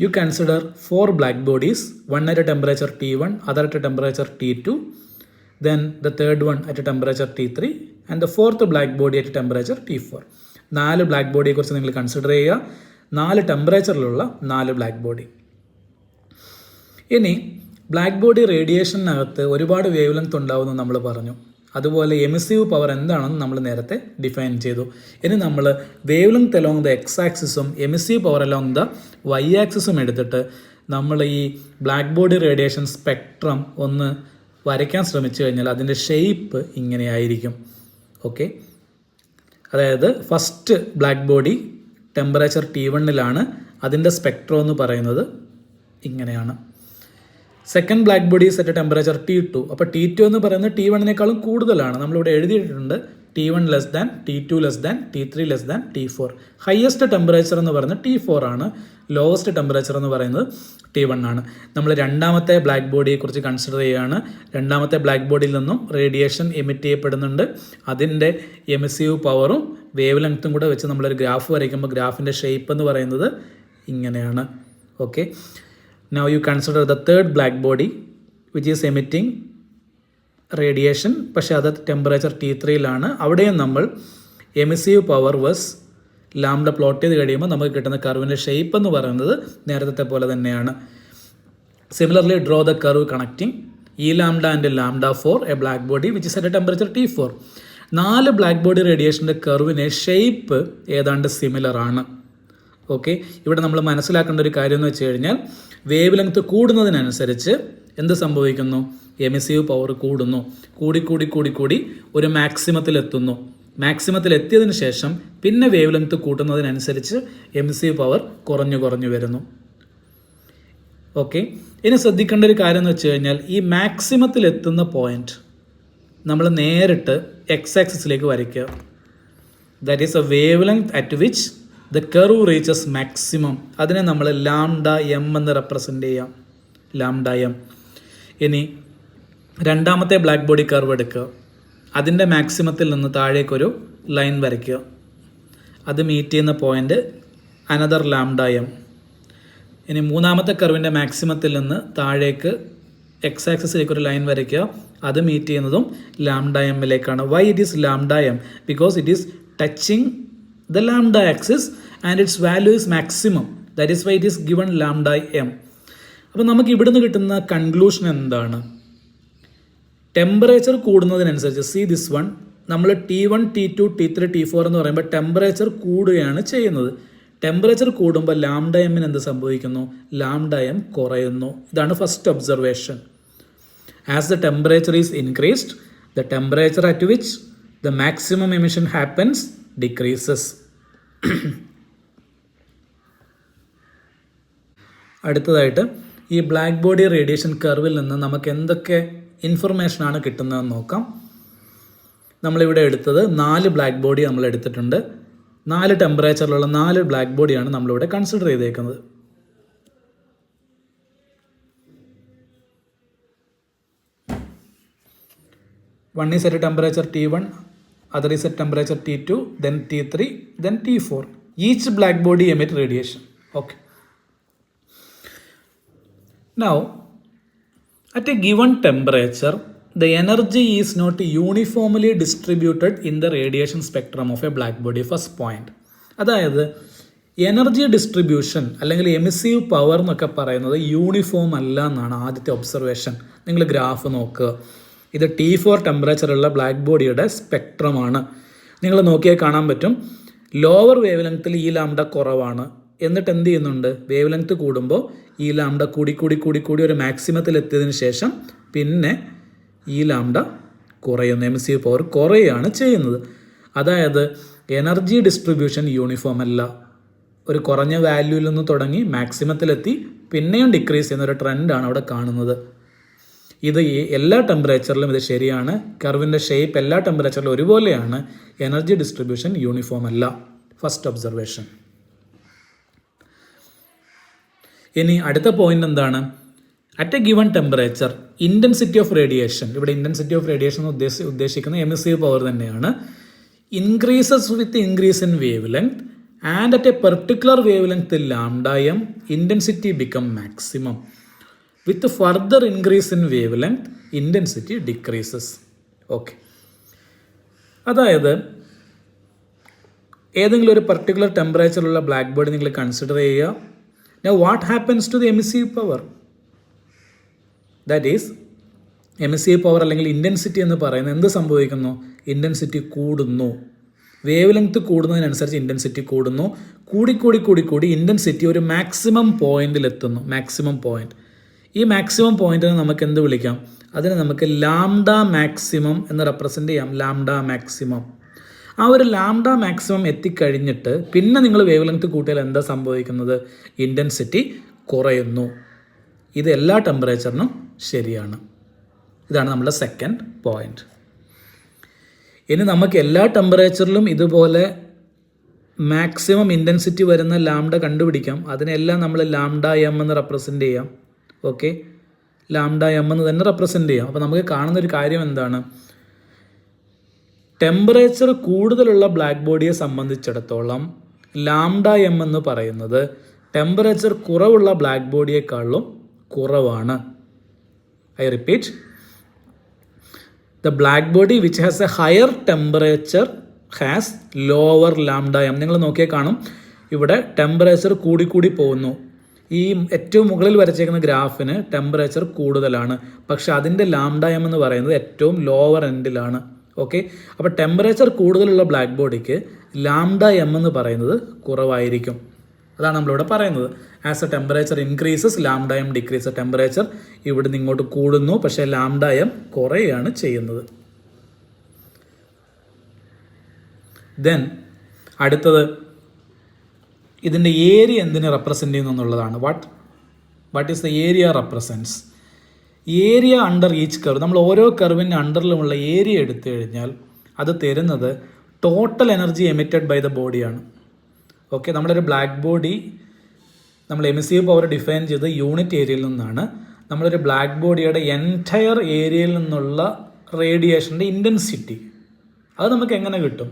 Speaker 1: you consider 4 black bodies, one at a temperature T1, other at a temperature T2, then the third one at a temperature T3, and the fourth black body at a temperature T4. 4 black ബോഡിയെ കുറിച്ച് നിങ്ങൾ consider ചെയ്യുക. 4 ടെമ്പറേച്ചറിലുള്ള 4 black body. ഇനി black body റേഡിയേഷനകത്ത് ഒരുപാട് wave length ഉണ്ടാവുമെന്ന് നമ്മൾ പറഞ്ഞു. അതുപോലെ emissive power എന്താണെന്ന് നമ്മൾ നേരത്തെ ഡിഫൈൻ ചെയ്തു. ഇനി നമ്മൾ wave length along the X ആക്സിസും emissive power along the Y ആക്സിസും എടുത്തിട്ട് നമ്മൾ ഈ ബ്ലാക്ക് ബോഡി റേഡിയേഷൻ സ്പെക്ട്രം ഒന്ന് വരയ്ക്കാൻ ശ്രമിച്ചു കഴിഞ്ഞാൽ അതിൻ്റെ ഷേപ്പ് ഇങ്ങനെയായിരിക്കും. ഓക്കെ, അതായത് first black body temperature T1 അതിൻ്റെ സ്പെക്ട്രം എന്ന് പറയുന്നത് ഇങ്ങനെയാണ്. Second black body set temperature T2. അപ്പോൾ T2 എന്ന് പറയുന്നത് T1 കൂടുതലാണ്. നമ്മളിവിടെ എഴുതിയിട്ടുണ്ട് T1 less than, T2 less than, T3 less than, T4. Highest temperature എന്ന് പറയുന്നത് T4 ആണ്. ലോവസ്റ്റ് ടെമ്പറേച്ചർ എന്ന് പറയുന്നത് T1 ആണ്. നമ്മൾ രണ്ടാമത്തെ ബ്ലാക്ക് ബോഡിയെക്കുറിച്ച് കൺസിഡർ ചെയ്യുകയാണ്. രണ്ടാമത്തെ ബ്ലാക്ക് ബോഡിയിൽ നിന്നും റേഡിയേഷൻ എമിറ്റ് ചെയ്യപ്പെടുന്നുണ്ട്. അതിൻ്റെ എമിസീവ് പവറും വേവ് ലെങ്ത്തും കൂടെ വെച്ച് നമ്മളൊരു ഗ്രാഫ് വരയ്ക്കുമ്പോൾ ഗ്രാഫിൻ്റെ ഷേപ്പ് എന്ന് പറയുന്നത് ഇങ്ങനെയാണ്. Okay, now you consider the third black body which is emitting radiation, പക്ഷേ അത് ടെമ്പറേച്ചർ T3 അവിടെയും നമ്മൾ emissive power versus lambda plot ചെയ്ത് കഴിയുമ്പോൾ നമുക്ക് കിട്ടുന്ന കർവിൻ്റെ ഷേപ്പ് എന്ന് പറയുന്നത് നേരത്തെ പോലെ തന്നെയാണ്. Similarly draw the curve connecting E lambda and lambda for a black body which is at temperature T4. 4 black body റേഡിയേഷൻ്റെ കർവിന് ഷേപ്പ് ഏതാണ്ട് സിമിലർ ആണ്. ഓക്കെ, ഇവിടെ നമ്മൾ മനസ്സിലാക്കേണ്ട ഒരു കാര്യം എന്ന് വെച്ച് കഴിഞ്ഞാൽ വേവ് ലെങ്ത് കൂടുന്നതിനനുസരിച്ച് എന്ത് സംഭവിക്കുന്നു? എമിസീവ് പവർ കൂടുന്നു. കൂടി ഒരു മാക്സിമത്തിലെത്തുന്നു. മാക്സിമത്തിലെത്തിയതിന് ശേഷം പിന്നെ വേവ് ലെങ്ത് കൂട്ടുന്നതിനനുസരിച്ച് എമിസീവ് പവർ കുറഞ്ഞു വരുന്നു. ഓക്കെ, ഇനി ശ്രദ്ധിക്കേണ്ട ഒരു കാര്യം എന്ന് വെച്ച് കഴിഞ്ഞാൽ ഈ മാക്സിമത്തിലെത്തുന്ന പോയിന്റ് നമ്മൾ നേരിട്ട് എക്സ് ആക്സിസിലേക്ക് വരയ്ക്കുക. That is A wave length at which the curve reaches maximum. അതിനെ നമ്മൾ ലാംഡ എം എന്ന് റെപ്രസെൻ്റ് ചെയ്യാം. Lambda M. ഇനി രണ്ടാമത്തെ ബ്ലാക്ക് ബോഡി കർവ് എടുക്കുക. അതിൻ്റെ മാക്സിമത്തിൽ നിന്ന് താഴേക്കൊരു ലൈൻ വരയ്ക്കുക. അത് മീറ്റ് ചെയ്യുന്ന പോയിൻ്റ് അനദർ ലാംഡ എം. ഇനി മൂന്നാമത്തെ കർവിൻ്റെ മാക്സിമത്തിൽ നിന്ന് താഴേക്ക് എക്സ് ആക്സിസിലേക്ക് ഒരു ലൈൻ വരയ്ക്കുക. അത് മീറ്റ് ചെയ്യുന്നതും ലാംഡ എമ്മിലേക്കാണ്. Why it is lambda M? Because it is touching the lambda axis and its value is maximum. That is why it is given lambda M. അപ്പോൾ നമുക്ക് ഇവിടുന്ന് കിട്ടുന്ന കൺക്ലൂഷൻ എന്താണ്? ടെമ്പറേച്ചർ കൂടുന്നതിനനുസരിച്ച് സി ദിസ് വൺ, നമ്മൾ T1 T2 T3 T4 എന്ന് പറയുമ്പോൾ temperature കൂടുകയാണ് ചെയ്യുന്നത്. ടെമ്പറേച്ചർ കൂടുമ്പോൾ ലാംഡ എമ്മിന് എന്ത് സംഭവിക്കുന്നു? ലാംഡ എം കുറയുന്നു. ഇതാണ് first observation. As the temperature is increased, the temperature at which the maximum emission happens decreases. അടുത്തതായിട്ട് ഈ ബ്ലാക്ക് ബോഡി റേഡിയേഷൻ കർവിൽ നിന്ന് നമുക്ക് എന്തൊക്കെ ഇൻഫർമേഷനാണ് കിട്ടുന്നതെന്ന് നോക്കാം. നമ്മളിവിടെ എടുത്തത് 4 ബ്ലാക്ക് ബോഡി നമ്മൾ എടുത്തിട്ടുണ്ട്. 4 ടെമ്പറേച്ചറിലുള്ള 4 ബ്ലാക്ക് ബോഡിയാണ് നമ്മളിവിടെ കൺസിഡർ ചെയ്തേക്കുന്നത്. One is at a temperature T1, other is at temperature T2, then T3, then T4. Each black body emit radiation. Okay. Now, at a given temperature, the energy is not uniformly distributed in the radiation spectrum of a black body. First point. അതായത് energy distribution അല്ലെങ്കിൽ emissive power എന്നൊക്കെ പറയുന്നത് uniform അല്ല എന്നാണ് ആദ്യത്തെ observation. നിങ്ങൾ graph നോക്കുക. ഇത് T4 ടെമ്പറേച്ചറുള്ള ബ്ലാക്ക് ബോഡിയുടെ സ്പെക്ട്രമാണ്. നിങ്ങൾ നോക്കിയാൽ കാണാൻ പറ്റും ലോവർ വേവ് ലെങ്ത്തിൽ ഈ ലാംഡ കുറവാണ്. എന്നിട്ട് എന്ത് ചെയ്യുന്നുണ്ട്? വേവ് ലെങ്ത് കൂടുമ്പോൾ ഈ ലാംഡ കൂടി ഒരു മാക്സിമത്തിൽ എത്തിയതിനു ശേഷം പിന്നെ ഈ ലാംഡ കുറയുന്നു. എമിസീവ് പവർ കുറയുകയാണ് ചെയ്യുന്നത്. അതായത് എനർജി ഡിസ്ട്രിബ്യൂഷൻ യൂണിഫോം അല്ല. ഒരു കുറഞ്ഞ വാല്യൂവിൽ നിന്ന് തുടങ്ങി മാക്സിമത്തിലെത്തി പിന്നെയും ഡിക്രീസ് ചെയ്യുന്ന ഒരു ട്രെൻഡാണ് അവിടെ കാണുന്നത്. ഇത് എല്ലാ ടെമ്പറേച്ചറിലും ഇത് ശരിയാണ്. കർവിൻ്റെ ഷേപ്പ് എല്ലാ ടെമ്പറേച്ചറിലും ഒരുപോലെയാണ്. എനർജി ഡിസ്ട്രിബ്യൂഷൻ യൂണിഫോം അല്ല. First observation. ഇനി അടുത്ത പോയിന്റ് എന്താണ്? At A given temperature intensity of radiation, ഇവിടെ ഇൻറ്റൻസിറ്റി ഓഫ് റേഡിയേഷൻ ഉദ്ദേശിക്കുന്ന എമിസീവ് പവർ തന്നെയാണ്, increases with increase in wave length and at A particular wave length lambda M intensity become maximum. With further increase in wave length intensity decreases. Okay, അതായത് ഏതെങ്കിലും ഒരു particular ടെമ്പറേച്ചറിലുള്ള black body നിങ്ങൾ consider ചെയ്യുക. Now what happens to the emissive power? That is, emissive power അല്ലെങ്കിൽ intensity എന്ന് പറയുന്നത് എന്ത് സംഭവിക്കുന്നു? ഇൻറ്റൻസിറ്റി കൂടുന്നു. വേവ് ലെങ്ത് കൂടുന്നതിനനുസരിച്ച് ഇൻറ്റൻസിറ്റി കൂടുന്നു. കൂടി ഇൻറ്റൻസിറ്റി ഒരു മാക്സിമം പോയിന്റിലെത്തുന്നു. Maximum point. ഈ മാക്സിമം പോയിന്റിനെ നമുക്ക് എന്ത് വിളിക്കാം? അതിനെ നമുക്ക് ലാംഡ മാക്സിമം എന്ന് റെപ്രസെൻ്റ് ചെയ്യാം. Lambda maximum. ആ ഒരു ലാംഡ മാക്സിമം എത്തിക്കഴിഞ്ഞിട്ട് പിന്നെ നിങ്ങൾ വേവ് ലെങ്ത് കൂട്ടിയാൽ എന്താ സംഭവിക്കുന്നത്? ഇൻറ്റൻസിറ്റി കുറയുന്നു. ഇത് എല്ലാ ടെമ്പറേച്ചറിനും ശരിയാണ്. ഇതാണ് നമ്മുടെ സെക്കൻഡ് പോയിന്റ്. ഇനി നമുക്ക് എല്ലാ ടെമ്പറേച്ചറിലും ഇതുപോലെ മാക്സിമം ഇൻറ്റൻസിറ്റി വരുന്ന ലാംഡ കണ്ടുപിടിക്കാം. അതിനെല്ലാം നമ്മൾ ലാംഡ എം എന്ന് റെപ്രസെൻ്റ് ചെയ്യാം. ഓക്കെ, ലാംഡ എം എന്ന് തന്നെ റെപ്രസെൻ്റ് ചെയ്യാം. അപ്പോൾ നമുക്ക് കാണുന്നൊരു കാര്യം എന്താണ്? ടെമ്പറേച്ചർ കൂടുതലുള്ള ബ്ലാക്ക് ബോഡിയെ സംബന്ധിച്ചിടത്തോളം ലാംഡ എം എന്ന് പറയുന്നത് ടെമ്പറേച്ചർ കുറവുള്ള ബ്ലാക്ക് ബോഡിയേക്കാളും കുറവാണ്. I repeat, the black body which has A higher temperature has lower lambda M. നിങ്ങൾ നോക്കിയാൽ കാണും ഇവിടെ ടെമ്പറേച്ചർ കൂടി പോകുന്നു. ഈ ഏറ്റവും മുകളിൽ വരച്ചേക്കുന്ന ഗ്രാഫിന് ടെമ്പറേച്ചർ കൂടുതലാണ്, പക്ഷെ അതിൻ്റെ ലാംഡ എം എന്ന് പറയുന്നത് ഏറ്റവും ലോവർ എൻഡിലാണ്. ഓക്കെ, അപ്പോൾ ടെമ്പറേച്ചർ കൂടുതലുള്ള ബ്ലാക്ക് ബോഡിക്ക് ലാംഡ എം എന്ന് പറയുന്നത് കുറവായിരിക്കും. അതാണ് നമ്മളിവിടെ പറയുന്നത്. As A temperature increases lambda M decrease. Temperature ഇവിടുന്ന് ഇങ്ങോട്ട് കൂടുന്നു, പക്ഷേ ലാംഡ എം കുറയുകയാണ് ചെയ്യുന്നത്. ദെൻ അടുത്തത് ഇതിൻ്റെ ഏരിയ എന്തിനെ റെപ്രസെൻ്റ് ചെയ്യുന്നു എന്നുള്ളതാണ്. What is the area represents? Area under each curve, നമ്മൾ ഓരോ കർവിൻ്റെ അണ്ടറിലുമുള്ള ഏരിയ എടുത്തു കഴിഞ്ഞാൽ അത് തരുന്നത് total energy emitted by the ബോഡിയാണ്. ഓക്കെ, നമ്മുടെ ഒരു ബ്ലാക്ക് ബോഡി നമ്മൾ എമിസീവ് പവർ ഡിഫൈൻ ചെയ്ത് യൂണിറ്റ് ഏരിയയിൽ നിന്നാണ്. നമ്മളൊരു ബ്ലാക്ക് ബോഡിയുടെ എൻറ്റയർ ഏരിയയിൽ നിന്നുള്ള റേഡിയേഷൻ്റെ ഇൻറ്റൻസിറ്റി അത് നമുക്ക് എങ്ങനെ കിട്ടും?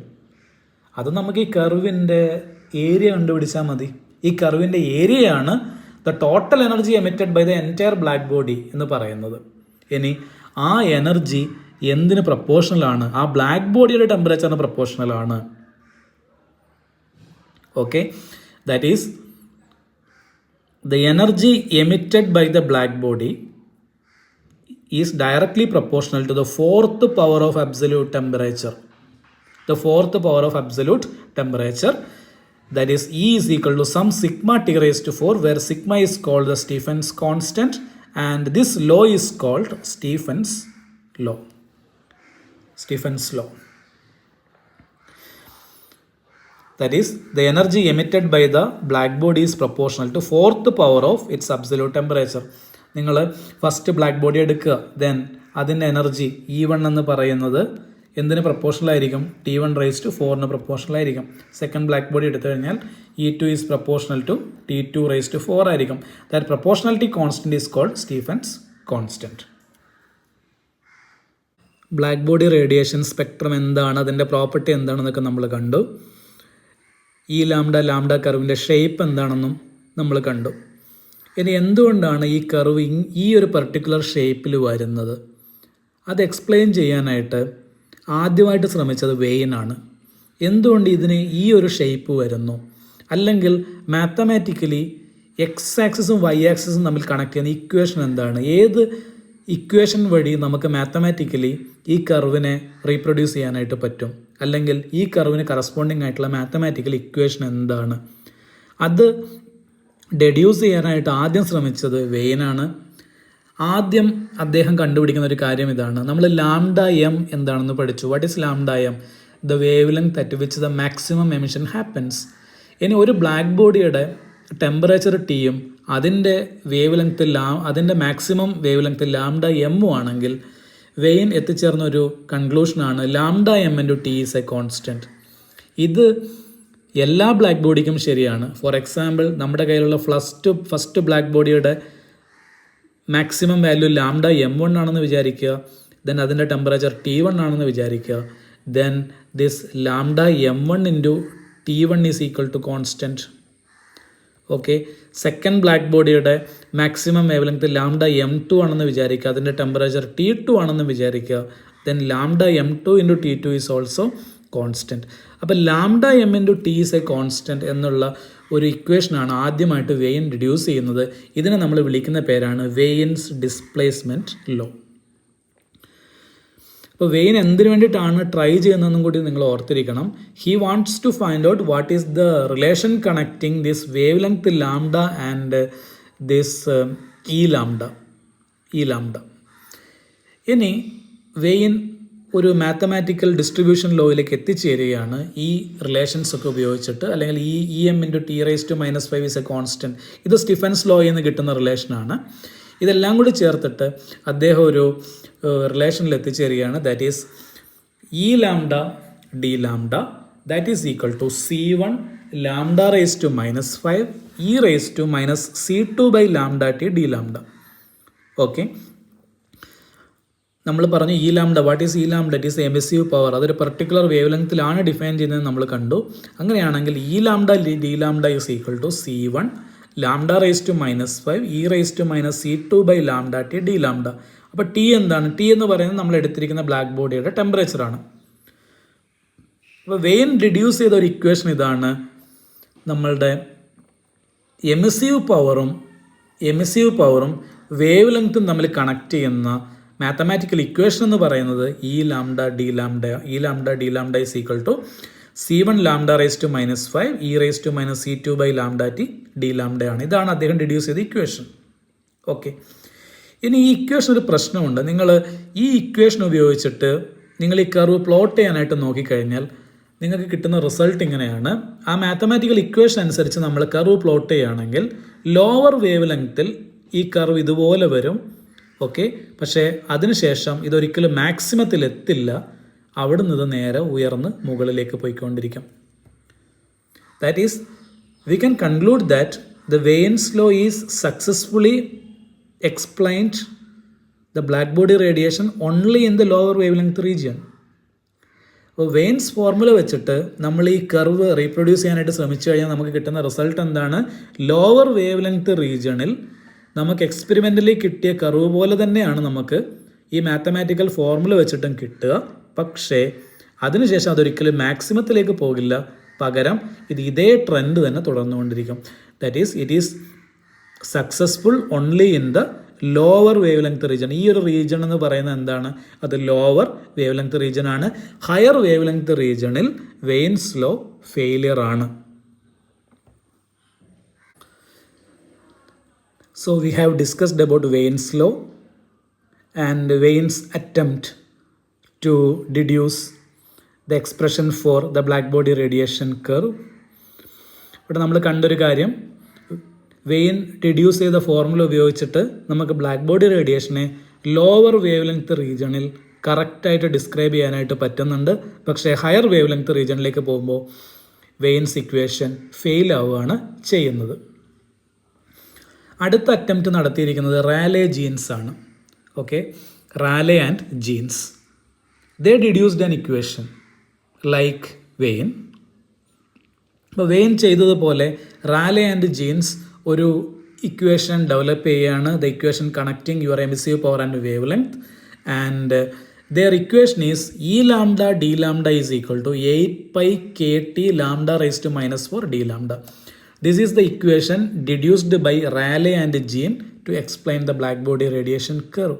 Speaker 1: അത് നമുക്ക് ഈ കർവിൻ്റെ ഏരിയ കണ്ടുപിടിച്ചാൽ മതി. ഈ കർവിൻ്റെ ഏരിയയാണ് the total energy emitted by the entire black body എന്ന് പറയുന്നത്. ഇനി ആ എനർജി എന്തിന് പ്രപ്പോർഷണലാണ്? ആ ബ്ലാക്ക് ബോഡിയുടെ ടെമ്പറേച്ചറിന് പ്രപ്പോർഷണലാണ്. Okay, that is the energy emitted by the black body is directly proportional to the fourth power of absolute temperature. The fourth power of absolute temperature, that is E is equal to some sigma T raised to 4, where sigma is called the Stephen's constant and this law is called Stephen's law. Stephen's law. That is, the energy emitted by the black body is proportional to fourth power of its absolute temperature. നിങ്ങൾ first black body എടുക്കുക, then അതിൻ്റെ energy E1 എന്ന് പറയുന്നത് എന്തിന് proportional ആയിരിക്കും? T1 raise to 4ന് proportional ആയിരിക്കും. Second black body എടുത്തു കഴിഞ്ഞാൽ E2 is proportional to T2 raise to 4 ആയിരിക്കും. That proportionality constant is called Stefan's constant. Black body radiation spectrum എന്താണ്, അതിൻ്റെ പ്രോപ്പർട്ടി എന്താണെന്നൊക്കെ നമ്മൾ കണ്ടു. ഈ ലാംഡ കർവിൻ്റെ ഷേപ്പ് എന്താണെന്നും നമ്മൾ കണ്ടു. ഇനി എന്തുകൊണ്ടാണ് ഈ കർവ് ഈ ഒരു പർട്ടിക്കുലർ ഷേപ്പിൽ വരുന്നത്, അത് എക്സ്പ്ലെയിൻ ചെയ്യാനായിട്ട് ആദ്യമായിട്ട് ശ്രമിച്ചത് വെയിനാണ്. എന്തുകൊണ്ട് ഇതിന് ഈ ഒരു ഷേപ്പ് വരുന്നു, അല്ലെങ്കിൽ മാത്തമാറ്റിക്കലി എക്സ് ആക്സിസും വൈ ആക്സിസും തമ്മിൽ കണക്ട് ചെയ്യുന്ന ഇക്വേഷൻ എന്താണ്, ഏത് ഇക്വേഷൻ വഴി നമുക്ക് മാത്തമാറ്റിക്കലി ഈ കർവിനെ റീപ്രൊഡ്യൂസ് ചെയ്യാനായിട്ട് പറ്റും, അല്ലെങ്കിൽ ഈ കർവിന് കറസ്പോണ്ടിങ് ആയിട്ടുള്ള മാത്തമാറ്റിക്കൽ ഇക്വേഷൻ എന്താണ്, അത് ഡെഡ്യൂസ് ചെയ്യാനായിട്ട് ആദ്യം ശ്രമിച്ചത് വെയിനാണ്. ആദ്യം അദ്ദേഹം കണ്ടുപിടിക്കുന്ന ഒരു കാര്യം ഇതാണ്. നമ്മൾ ലാംഡ എം എന്താണെന്ന് പഠിച്ചു. What is lambda M? The wave length at which the maximum emission happens. ഇനി ഒരു ബ്ലാക്ക് ബോഡിയുടെ ടെമ്പറേച്ചർ ടിയും അതിൻ്റെ വേവ് ലെങ്ത് അതിൻ്റെ മാക്സിമം വേവ് ലെങ്ത് ലാംഡ എമ്മും ആണെങ്കിൽ വെയിൻ എത്തിച്ചേർന്ന ഒരു കൺക്ലൂഷനാണ് lambda M into T is a constant. ഇത് എല്ലാ ബ്ലാക്ക് ബോഡിക്കും ശരിയാണ്. ഫോർ എക്സാമ്പിൾ, നമ്മുടെ കയ്യിലുള്ള ഫസ്റ്റ് ബ്ലാക്ക് ബോഡിയുടെ മാക്സിമം വാല്യൂ ലാംഡ M1 ആണെന്ന് വിചാരിക്കുക. ദെൻ അതിൻ്റെ ടെമ്പറേച്ചർ T1 ആണെന്ന് വിചാരിക്കുക. Then this lambda M1 into T1 is equal to constant. Okay, second black ബോഡിയുടെ maximum wave length lambda M2 ആണെന്ന് വിചാരിക്കുക. അതിൻ്റെ ടെമ്പറേച്ചർ T2 ആണെന്ന് വിചാരിക്കുക. Then lambda M2 into T2 is also constant. അപ്പോൾ lambda M into T is a constant എന്നുള്ള ഒരു ഇക്വേഷനാണ് ആദ്യമായിട്ട് വെയിൻ റിഡ്യൂസ് ചെയ്യുന്നത്. ഇതിനെ നമ്മൾ വിളിക്കുന്ന പേരാണ് വെയിൻസ് ഡിസ്പ്ലേസ്മെൻറ്റ് ലോ. അപ്പോൾ വെയിൻ എന്തിനു വേണ്ടിയിട്ടാണ് ട്രൈ ചെയ്യുന്നതെന്നും കൂടി നിങ്ങൾ ഓർത്തിരിക്കണം. He wants to find out what is the relation connecting this wave length lambda and this E lambda. ഇനി വെയിൻ ഒരു മാത്തമാറ്റിക്കൽ ഡിസ്ട്രിബ്യൂഷൻ ലോയിലേക്ക് എത്തിച്ചേരുകയാണ് ഈ റിലേഷൻസ് ഒക്കെ ഉപയോഗിച്ചിട്ട്, അല്ലെങ്കിൽ E M into T raise to -5 is a constant. ഇത് സ്റ്റീഫൻസ് ലോയിൽ നിന്ന് കിട്ടുന്ന റിലേഷനാണ്. ഇതെല്ലാം കൂടി ചേർത്തിട്ട് അദ്ദേഹം ഒരു റിലേഷനിൽ എത്തിച്ചേരുകയാണ്. That is E lambda D lambda that is equal to C1 lambda raise to -5 E raise to -C2 by lambda T D lambda. Okay, നമ്മൾ പറഞ്ഞു E lambda. What is E lambda? It is emissive power. അതൊരു particular wave ലെങ്ത്തിലാണ് define ചെയ്യുന്നത് നമ്മൾ കണ്ടു. അങ്ങനെയാണെങ്കിൽ E lambda D lambda is equal to C1 lambda raise to -5 E raise to -C2 by lambda T D lambda. അപ്പോൾ T എന്താണ്? T എന്ന് പറയുന്നത് നമ്മൾ എടുത്തിരിക്കുന്ന ബ്ലാക്ക് ബോഡിയുടെ ടെമ്പറേച്ചറാണ്. അപ്പോൾ വെയിൻ റിഡ്യൂസ് ചെയ്ത ഒരു ഇക്വേഷൻ ഇതാണ്. നമ്മളുടെ എമിസീവ് പവറും വേവ് ലെങ്ത്തും തമ്മിൽ കണക്ട് ചെയ്യുന്ന മാത്തമാറ്റിക്കൽ ഇക്വേഷൻ എന്ന് പറയുന്നത് E lambda D lambda is equal to C1 lambda raise to -5 E raise to -C2 by lambda T D ലാംഡയാണ്. ഇതാണ് അദ്ദേഹം റിഡ്യൂസ് ചെയ്ത ഇക്വേഷൻ. ഓക്കെ, ഇനി ഈ ഇക്വേഷൻ ഒരു പ്രശ്നമുണ്ട്. നിങ്ങൾ ഈ ഇക്വേഷൻ ഉപയോഗിച്ചിട്ട് നിങ്ങൾ ഈ കർവ് പ്ലോട്ട് ചെയ്യാനായിട്ട് നോക്കിക്കഴിഞ്ഞാൽ നിങ്ങൾക്ക് കിട്ടുന്ന റിസൾട്ട് ഇങ്ങനെയാണ്. ആ മാത്തമാറ്റിക്കൽ ഇക്വേഷൻ അനുസരിച്ച് നമ്മൾ കർവ് പ്ലോട്ട് ചെയ്യുകയാണെങ്കിൽ ലോവർ വേവ് ലെങ്ത്തിൽ ഈ കർവ് ഇതുപോലെ വരും. ഓക്കെ, പക്ഷേ അതിനുശേഷം ഇതൊരിക്കലും മാക്സിമത്തിൽ എത്തില്ല. അവിടുന്ന് ഇത് നേരെ ഉയർന്ന് മുകളിലേക്ക് പോയിക്കൊണ്ടിരിക്കും. That is we can conclude that the Wien's law is successfully explained the black body radiation only in the lower wavelength region. അപ്പോൾ വെയിൻസ് ഫോർമുല വെച്ചിട്ട് നമ്മൾ ഈ കർവ് റീപ്രൊഡ്യൂസ് ചെയ്യാനായിട്ട് ശ്രമിച്ചു കഴിഞ്ഞാൽ നമുക്ക് കിട്ടുന്ന റിസൾട്ട് എന്താണ്? ലോവർ വേവ് ലെങ്ത് റീജിയണിൽ നമുക്ക് എക്സ്പെരിമെൻ്റലി കിട്ടിയ കർവ് പോലെ തന്നെയാണ് നമുക്ക് ഈ മാത്തമാറ്റിക്കൽ ഫോർമുല വെച്ചിട്ടും കിട്ടുക. പക്ഷേ അതിനുശേഷം അതൊരിക്കലും മാക്സിമത്തിലേക്ക് പോകില്ല, പകരം ഇത് ഇതേ ട്രെൻഡ് തന്നെ തുടർന്നുകൊണ്ടിരിക്കും. That is it is successful only in the lower wave length region. ഈ ഒരു റീജിയൺ എന്ന് പറയുന്നത് എന്താണ്? അത് ലോവർ വേവ് ലെങ്ത് റീജിയൻ ആണ്. ഹയർ വേവ് ലെങ്ത് റീജിയണിൽ വെയിൻസ് ലോ ഫെയിലിയർ ആണ്. So we have discussed about Wein's law and Wein's attempt to deduce the expression for the black body radiation curve. ഇവിടെ നമ്മൾ കണ്ടൊരു കാര്യം, വെയിൻ ഡിഡ്യൂസ് ചെയ്ത formula ഉപയോഗിച്ചിട്ട് നമുക്ക് ബ്ലാക്ക് ബോഡി റേഡിയേഷനെ ലോവർ വേവ് ലെങ്ത് റീജിയണിൽ കറക്റ്റായിട്ട് ഡിസ്ക്രൈബ് ചെയ്യാനായിട്ട് പറ്റുന്നുണ്ട്. പക്ഷേ ഹയർ വേവ് ലെങ്ത് റീജിയണിലേക്ക് പോകുമ്പോൾ വെയിൻസ് ഇക്വേഷൻ ഫെയിൽ ആവുകയാണ് ചെയ്യുന്നത്. അടുത്ത അറ്റംപ്റ്റ് നടത്തിയിരിക്കുന്നത് റാലെ ജീൻസ് ആണ്. Okay, Rayleigh and Jeans they deduced an equation like Wien. അപ്പോൾ വെയിൻ ചെയ്തതുപോലെ റാലെ ആൻഡ് ജീൻസ് ഒരു ഇക്വേഷൻ ഡെവലപ്പ് ചെയ്യുകയാണ്. The equation connecting your emissive power and wave length, and their equation is E lambda d lambda is equal to 8 pi kt lambda raised to minus 4 d lambda. This is the equation deduced by Rayleigh and Jean to explain the black body radiation curve.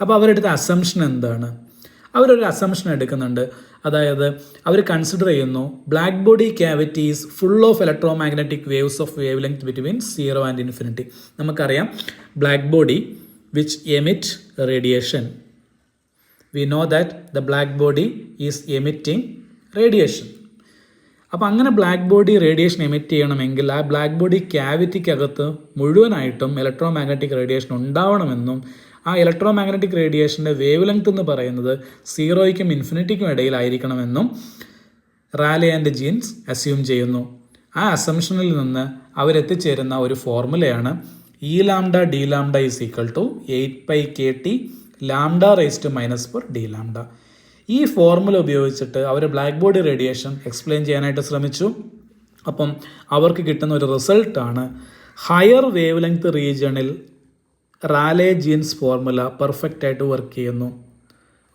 Speaker 1: അപ്പോൾ അവരെടുത്ത assumption എന്താണ്? അവരൊരു assumption എടുക്കുന്നുണ്ട്. അതായത് അവർ consider ചെയ്യുന്നു black body cavity is full of electro magnetic waves of wave length between 0 and infinity. നമുക്കറിയാം black body which emit radiation. We know that the black body is emitting radiation. അപ്പോൾ അങ്ങനെ black body radiation emit ചെയ്യണമെങ്കിൽ ആ black body ക്യാവിറ്റിക്കകത്ത് മുഴുവനായിട്ടും electro magnetic radiation ഉണ്ടാവണമെന്നും ആ electro magnetic റേഡിയേഷൻ്റെ wave length എന്ന് പറയുന്നത് 0ക്കും ഇൻഫിനിറ്റിക്കും ഇടയിലായിരിക്കണമെന്നും റാലെ ആൻഡ് ജീൻസ് അസ്യൂം ചെയ്യുന്നു. ആ അസംഷനിൽ നിന്ന് അവരെത്തിച്ചേരുന്ന ഒരു ഫോർമുലയാണ് E lambda D lambda is equal to 8 pi kt lambda raise to minus 4 D lambda. ഈ ഫോർമുല ഉപയോഗിച്ചിട്ട് അവർ ബ്ലാക്ക് ബോഡി റേഡിയേഷൻ എക്സ്പ്ലെയിൻ ചെയ്യാനായിട്ട് ശ്രമിച്ചു. അപ്പം അവർക്ക് കിട്ടുന്ന ഒരു റിസൾട്ടാണ് ഹയർ വേവ് ലെങ്ത് റീജിയണിൽ റാലെ ജീൻസ് ഫോർമുല പെർഫെക്റ്റ് ആയിട്ട് വർക്ക് ചെയ്യുന്നു.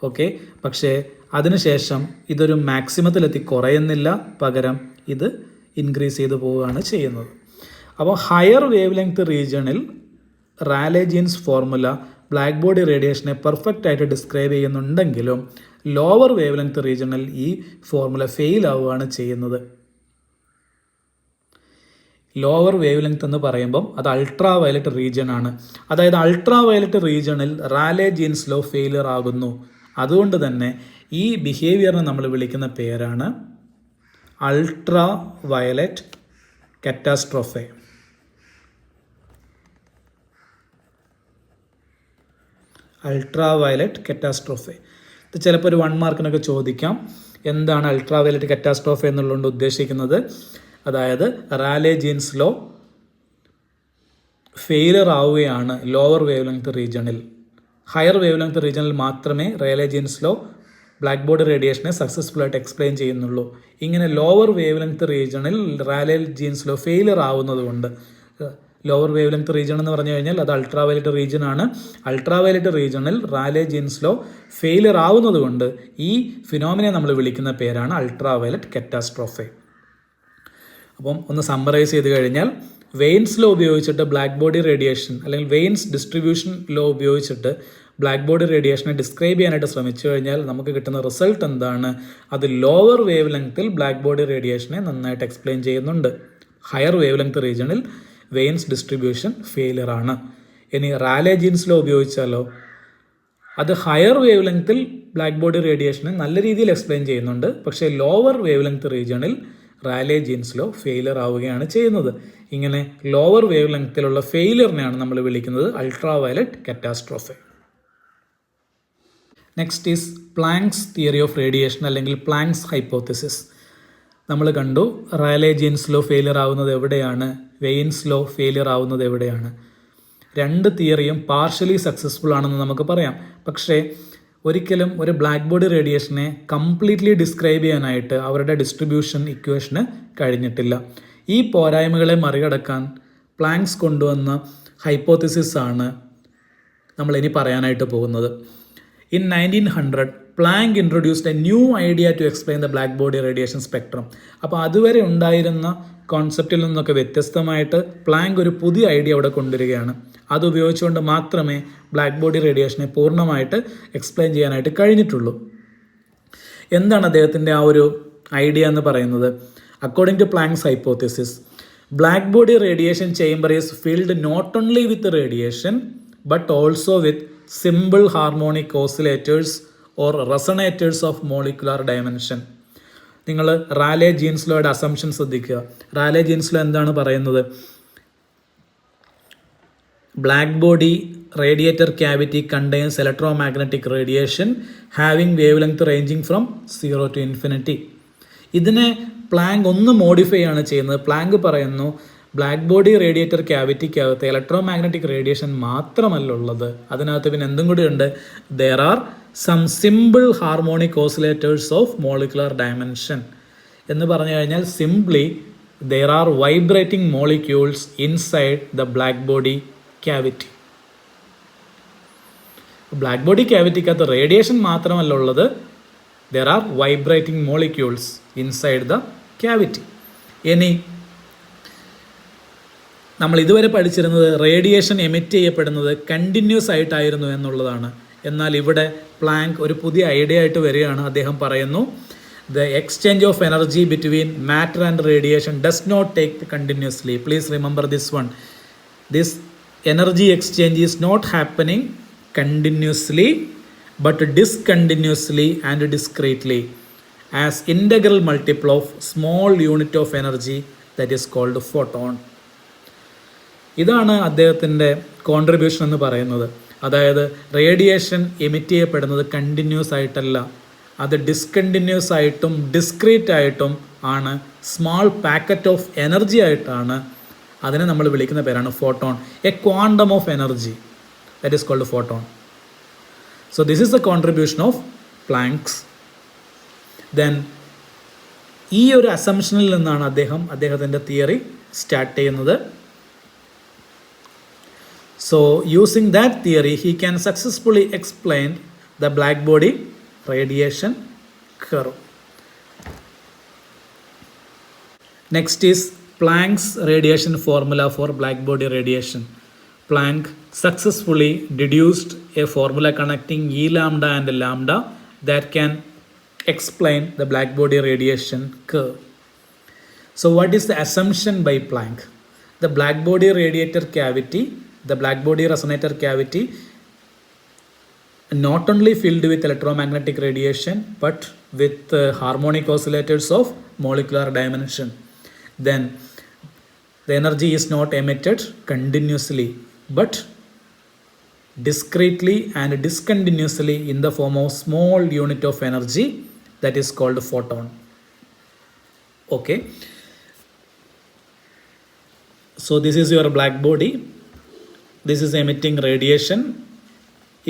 Speaker 1: ഓക്കെ, പക്ഷേ അതിനുശേഷം ഇതൊരു മാക്സിമത്തിലെത്തി കുറയുന്നില്ല, പകരം ഇത് ഇൻക്രീസ് ചെയ്ത് പോവുകയാണ് ചെയ്യുന്നത്. അപ്പോൾ ഹയർ വേവ് ലെങ്ത് റീജിയണിൽ Rayleigh Jeans formula black body റേഡിയേഷനെ പെർഫെക്റ്റ് ആയിട്ട് ഡിസ്ക്രൈബ് ചെയ്യുന്നുണ്ടെങ്കിലും ലോവർ വേവ് ലെങ്ത് റീജിയണിൽ ഈ ഫോർമുല ഫെയിൽ ആവുകയാണ് ചെയ്യുന്നത്. ലോവർ വേവ് ലെങ്ത് എന്ന് പറയുമ്പം അത് അൾട്രാ വയലറ്റ് റീജിയൻ ആണ്. അതായത് അൾട്രാ വയലറ്റ് റീജിയണിൽ റാലെ ജീൻസ് ലോ ഫെയിലിയർ ആകുന്നു. അതുകൊണ്ട് തന്നെ ഈ ബിഹേവിയറിനെ നമ്മൾ വിളിക്കുന്ന പേരാണ് ultra violet catastrophe. Ultra violet catastrophe. ഇത് ചിലപ്പോൾ ഒരു 1 മാർക്കിനൊക്കെ ചോദിക്കാം, എന്താണ് അൾട്രാ വയലറ്റ് കാറ്റാസ്ട്രോഫെ എന്നുള്ളതുകൊണ്ട് ഉദ്ദേശിക്കുന്നത്. അതായത് റാലെ ജീൻസ് ലോ ഫെയിലിയർ ആവുകയാണ് ലോവർ വേവ് ലെങ്ത് റീജിയണിൽ. ഹയർ വേവ് ലെങ്ത് റീജിയണിൽ മാത്രമേ Rayleigh Jeans law black body റേഡിയേഷനെ സക്സസ്ഫുൾ ആയിട്ട് എക്സ്പ്ലെയിൻ ചെയ്യുന്നുള്ളൂ. ഇങ്ങനെ ലോവർ വേവ് ലെങ്ത് റീജിയണിൽ റാലെ ജീൻസ് ലോ ഫെയിലിയർ ആവുന്നത് കൊണ്ട്, ലോവർ വേവ് ലെങ്ത് റീജിയൺ എന്ന് പറഞ്ഞു കഴിഞ്ഞാൽ അത് അൾട്രാ വയലറ്റ് റീജിയൻ ആണ്. അൾട്രാ വയലറ്റ് റീജിയണിൽ റാലെ ജീൻസ് ലോ ഫെയിലിയർ ആവുന്നത് കൊണ്ട് ഈ ഫിനോമിനെ നമ്മൾ വിളിക്കുന്ന പേരാണ് അൾട്രാ വയലറ്റ് കാറ്റാസ്ട്രോഫെ. അപ്പം ഒന്ന് സമ്മറൈസ് ചെയ്ത് കഴിഞ്ഞാൽ വെയിൻസ് ലോ ഉപയോഗിച്ചിട്ട് ബ്ലാക്ക് ബോഡി റേഡിയേഷൻ അല്ലെങ്കിൽ വെയിൻസ് ഡിസ്ട്രിബ്യൂഷൻ ലോ ഉപയോഗിച്ചിട്ട് ബ്ലാക്ക് ബോഡി റേഡിയേഷനെ ഡിസ്ക്രൈബ് ചെയ്യാനായിട്ട് ശ്രമിച്ചു കഴിഞ്ഞാൽ നമുക്ക് കിട്ടുന്ന റിസൾട്ട് എന്താണ്? അത് ലോവർ വേവ് ലെങ്ത്തിൽ ബ്ലാക്ക് ബോഡി റേഡിയേഷനെ നന്നായിട്ട് എക്സ്പ്ലെയിൻ ചെയ്യുന്നുണ്ട്. ഹയർ വേവ് ലെങ്ത് റീജിയണിൽ വെയിൻസ് ഡിസ്ട്രിബ്യൂഷൻ ഫെയിലിയർ ആണ്. ഇനി റാലെ ജീൻസ് ലോ ഉപയോഗിച്ചാലോ അത് ഹയർ വേവ് ലെങ്ത്തിൽ ബ്ലാക്ക് ബോഡി റേഡിയേഷനെ നല്ല രീതിയിൽ എക്സ്പ്ലെയിൻ ചെയ്യുന്നുണ്ട്. പക്ഷേ ലോവർ വേവ് ലെങ്ത് റീജിയണിൽ റാലെ ജീൻസ് ലോ ഫെയിലിയർ ആവുകയാണ് ചെയ്യുന്നത്. ഇങ്ങനെ ലോവർ വേവ് ലെങ്ത്തിലുള്ള ഫെയിലിയറിനെയാണ് നമ്മൾ വിളിക്കുന്നത് ultra violet catastrophe. Next is Planck's theory of radiation അല്ലെങ്കിൽ പ്ലാങ്ക്സ് ഹൈപ്പോത്തിസിസ്. നമ്മൾ കണ്ടു റാലെ ജീൻസ് ലോ ഫെയിലിയർ ആവുന്നത് എവിടെയാണ്, വെയിൻസ് ലോ ഫെയിലിയർ ആവുന്നത് എവിടെയാണ്. രണ്ട് തിയറിയും പാർഷ്യലി സക്സസ്ഫുൾ ആണെന്ന് നമുക്ക് പറയാം. പക്ഷേ ഒരിക്കലും ഒരു ബ്ലാക്ക് ബോഡി റേഡിയേഷനെ കംപ്ലീറ്റ്ലി ഡിസ്ക്രൈബ് ചെയ്യാനായിട്ട് അവരുടെ ഡിസ്ട്രിബ്യൂഷൻ ഇക്വേഷന് കഴിഞ്ഞിട്ടില്ല. ഈ പോരായ്മകളെ മറികടക്കാൻ പ്ലാങ്ക്സ് കൊണ്ടുവന്ന ഹൈപ്പോത്തിസിസ് ആണ് നമ്മളിനി പറയാനായിട്ട് പോകുന്നത്. In 1900 Planck introduced a new idea to explain the black body radiation spectrum. അപ്പോൾ അതുവരെ ഉണ്ടായിരുന്ന കോൺസെപ്റ്റിൽ നിന്നൊക്കെ വ്യത്യസ്തമായിട്ട് പ്ലാങ്ക് ഒരു പുതിയ ഐഡിയ അവിടെ കൊണ്ടുവരികയാണ്. അത് ഉപയോഗിച്ചുകൊണ്ട് മാത്രമേ ബ്ലാക്ക് ബോഡി റേഡിയേഷനെ പൂർണ്ണമായിട്ട് എക്സ്പ്ലെയിൻ ചെയ്യാനായിട്ട് കഴിഞ്ഞിട്ടുള്ളൂ. എന്താണ് അദ്ദേഹത്തിൻ്റെ ആ ഒരു ഐഡിയ എന്ന് പറയുന്നത്? According to Planck's hypothesis, black body radiation chamber is filled not only with radiation but also with simple harmonic oscillators or resonators of molecular dimension. നിങ്ങൾ റാലെ ജീൻസ് ലോയുടെ അസംഷൻ ശ്രദ്ധിക്കുക. റാലെ ജീൻസ് ലോ എന്താണ് പറയുന്നത്? Black body radiator cavity contains electromagnetic radiation having wave length ranging from 0 to infinity. ഇതിനെ Planck ഒന്ന് modify ആണ് ചെയ്യുന്നത്. Planck പറയുന്നു black body radiator ക്യാവിറ്റിക്കകത്ത് ഇലക്ട്രോമാഗ്നറ്റിക് റേഡിയേഷൻ മാത്രമല്ല ഉള്ളത്, അതിനകത്ത് പിന്നെ എന്തും കൂടി ഉണ്ട്. There are some simple harmonic oscillators of molecular dimension എന്ന് പറഞ്ഞു കഴിഞ്ഞാൽ simply there are vibrating molecules inside the black body cavity. Black body ക്യാവിറ്റിക്കകത്ത് റേഡിയേഷൻ മാത്രമല്ല ഉള്ളത്, there are vibrating molecules inside the cavity. ഇനി നമ്മൾ ഇതുവരെ പഠിച്ചിരുന്നത് റേഡിയേഷൻ എമിറ്റ് ചെയ്യപ്പെടുന്നത് കണ്ടിന്യൂസ് ആയിട്ടായിരുന്നു എന്നുള്ളതാണ്. എന്നാൽ ഇവിടെ പ്ലാങ്ക് ഒരു പുതിയ ഐഡിയ ആയിട്ട് വരികയാണ്. അദ്ദേഹം പറയുന്നു the exchange of energy between matter and radiation does not take continuously. Please remember this one. This energy exchange is not happening continuously but discontinuously and discretely as integral multiple of small unit of energy that is called photon. ഇതാണ് അദ്ദേഹത്തിൻ്റെ contribution എന്ന് പറയുന്നത്. അതായത് radiation emit ചെയ്യപ്പെടുന്നത് continuous ആയിട്ടല്ല, അത് discontinuous ആയിട്ടും discrete ആയിട്ടും ആണ്, സ്മാൾ പാക്കറ്റ് ഓഫ് എനർജി ആയിട്ടാണ്. അതിനെ നമ്മൾ വിളിക്കുന്ന പേരാണ് photon, a quantum of energy that is called photon. So this is the contribution of Planck's. Then ഈ ഒരു അസംഷനിൽ നിന്നാണ് അദ്ദേഹത്തിൻ്റെ തിയറി സ്റ്റാർട്ട് ചെയ്യുന്നത്. So using that theory, he can successfully explain the black body radiation curve. Next is Planck's radiation formula for black body radiation. Planck successfully deduced a formula connecting E lambda and lambda that can explain the black body radiation curve. So what is the assumption by Planck? The black body radiator cavity, the black body resonator cavity not only filled with electromagnetic radiation but with harmonic oscillators of molecular dimension. Then the energy is not emitted continuously but discretely and discontinuously in the form of small unit of energy that is called photon. Okay, so this is your black body. This is emitting radiation.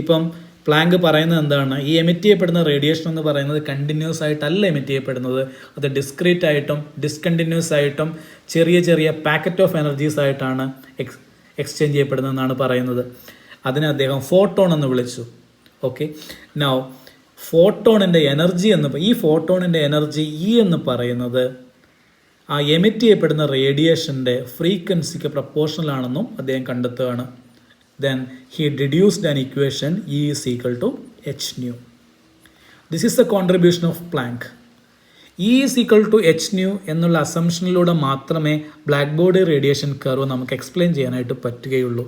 Speaker 1: ഇപ്പം Planck പറയുന്നത് എന്താണ്? ഈ emit ചെയ്യപ്പെടുന്ന radiation എന്ന് പറയുന്നത് continuous ആയിട്ടല്ല emit ചെയ്യപ്പെടുന്നത്, അത് ഡിസ്ക്രീറ്റ് ആയിട്ടും ഡിസ്കണ്ടിന്യൂസ് ആയിട്ടും ചെറിയ ചെറിയ പാക്കറ്റ് ഓഫ് എനർജീസ് ആയിട്ടാണ് എക്സ്ചേഞ്ച് ചെയ്യപ്പെടുന്നതെന്നാണ് പറയുന്നത്. അതിനെ അദ്ദേഹം ഫോട്ടോൺ എന്ന് വിളിച്ചു. ഓക്കെ, നൗ ഫോട്ടോണിൻ്റെ എനർജി ഈ ഫോട്ടോണിൻ്റെ എനർജി ഇ എന്ന് പറയുന്നത് ആ എമിറ്റ് ചെയ്യപ്പെടുന്ന റേഡിയേഷൻ്റെ ഫ്രീക്വൻസിക്ക് പ്രപ്പോർഷണൽ ആണെന്നും അദ്ദേഹം കണ്ടെത്തുകയാണ്. Then he deduced an equation E is equal to h nu. This is the contribution of Planck. E is equal to h nu എന്നുള്ള അസംഷനിലൂടെ മാത്രമേ ബ്ലാക്ക് ബോഡി റേഡിയേഷൻ കർവ് നമുക്ക് എക്സ്പ്ലെയിൻ ചെയ്യാനായിട്ട് പറ്റുകയുള്ളൂ.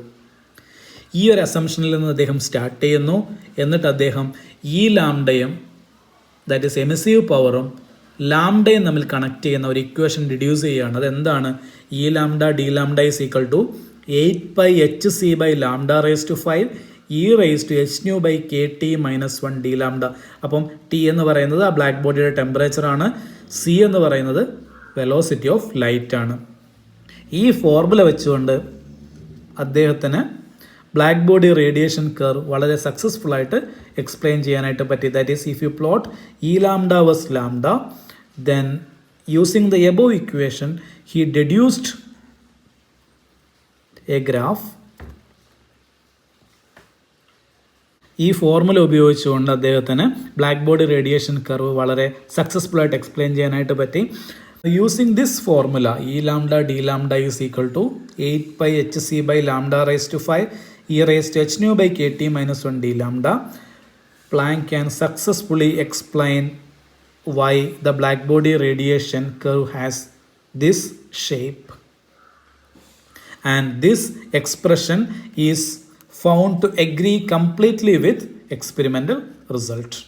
Speaker 1: ഈ ഒരു അസംഷനിൽ നിന്ന് അദ്ദേഹം സ്റ്റാർട്ട് ചെയ്യുന്നു. എന്നിട്ട് അദ്ദേഹം ഈ ലാംഡയും ദാറ്റ് ഈസ് എമിസീവ് പവറും ലാംഡയും തമ്മിൽ കണക്ട് ചെയ്യുന്ന ഒരു ഇക്വേഷൻ ഡിഡ്യൂസ് ചെയ്യുകയാണ്. അതെന്താണ്? E lambda D lambda is equal to 8πhc by lambda raised to 5 e raised to h nu by kt minus 1 d lambda. അപ്പം ടി എന്ന് പറയുന്നത് ആ ബ്ലാക്ക് ബോഡിയുടെ ടെമ്പറേച്ചറാണ്, സി എന്ന് പറയുന്നത് വെലോസിറ്റി ഓഫ് ലൈറ്റ് ആണ്. ഈ ഫോർമുല വെച്ചുകൊണ്ട് അദ്ദേഹത്തിന് ബ്ലാക്ക് ബോഡി റേഡിയേഷൻ കർവ് വളരെ സക്സസ്ഫുൾ ആയിട്ട് എക്സ്പ്ലെയിൻ ചെയ്യാനായിട്ട് പറ്റി. That is if you plot E lambda versus lambda, then using the above equation he deduced a graph. ഈ ഫോർമുല ഉപയോഗിച്ചുകൊണ്ട് അദ്ദേഹത്തിന് ബ്ലാക്ക് ബോഡി റേഡിയേഷൻ കർവ് വളരെ സക്സസ്ഫുൾ ആയിട്ട് എക്സ്പ്ലെയിൻ ചെയ്യാനായിട്ട് പറ്റി. Using this formula E lambda D lambda is equal to 8 h c by lambda raised to 5 e raised to h nu by kt minus 1 d lambda, Planck can successfully explain why the black body radiation curve has this shape. And this expression is found to agree completely with experimental result.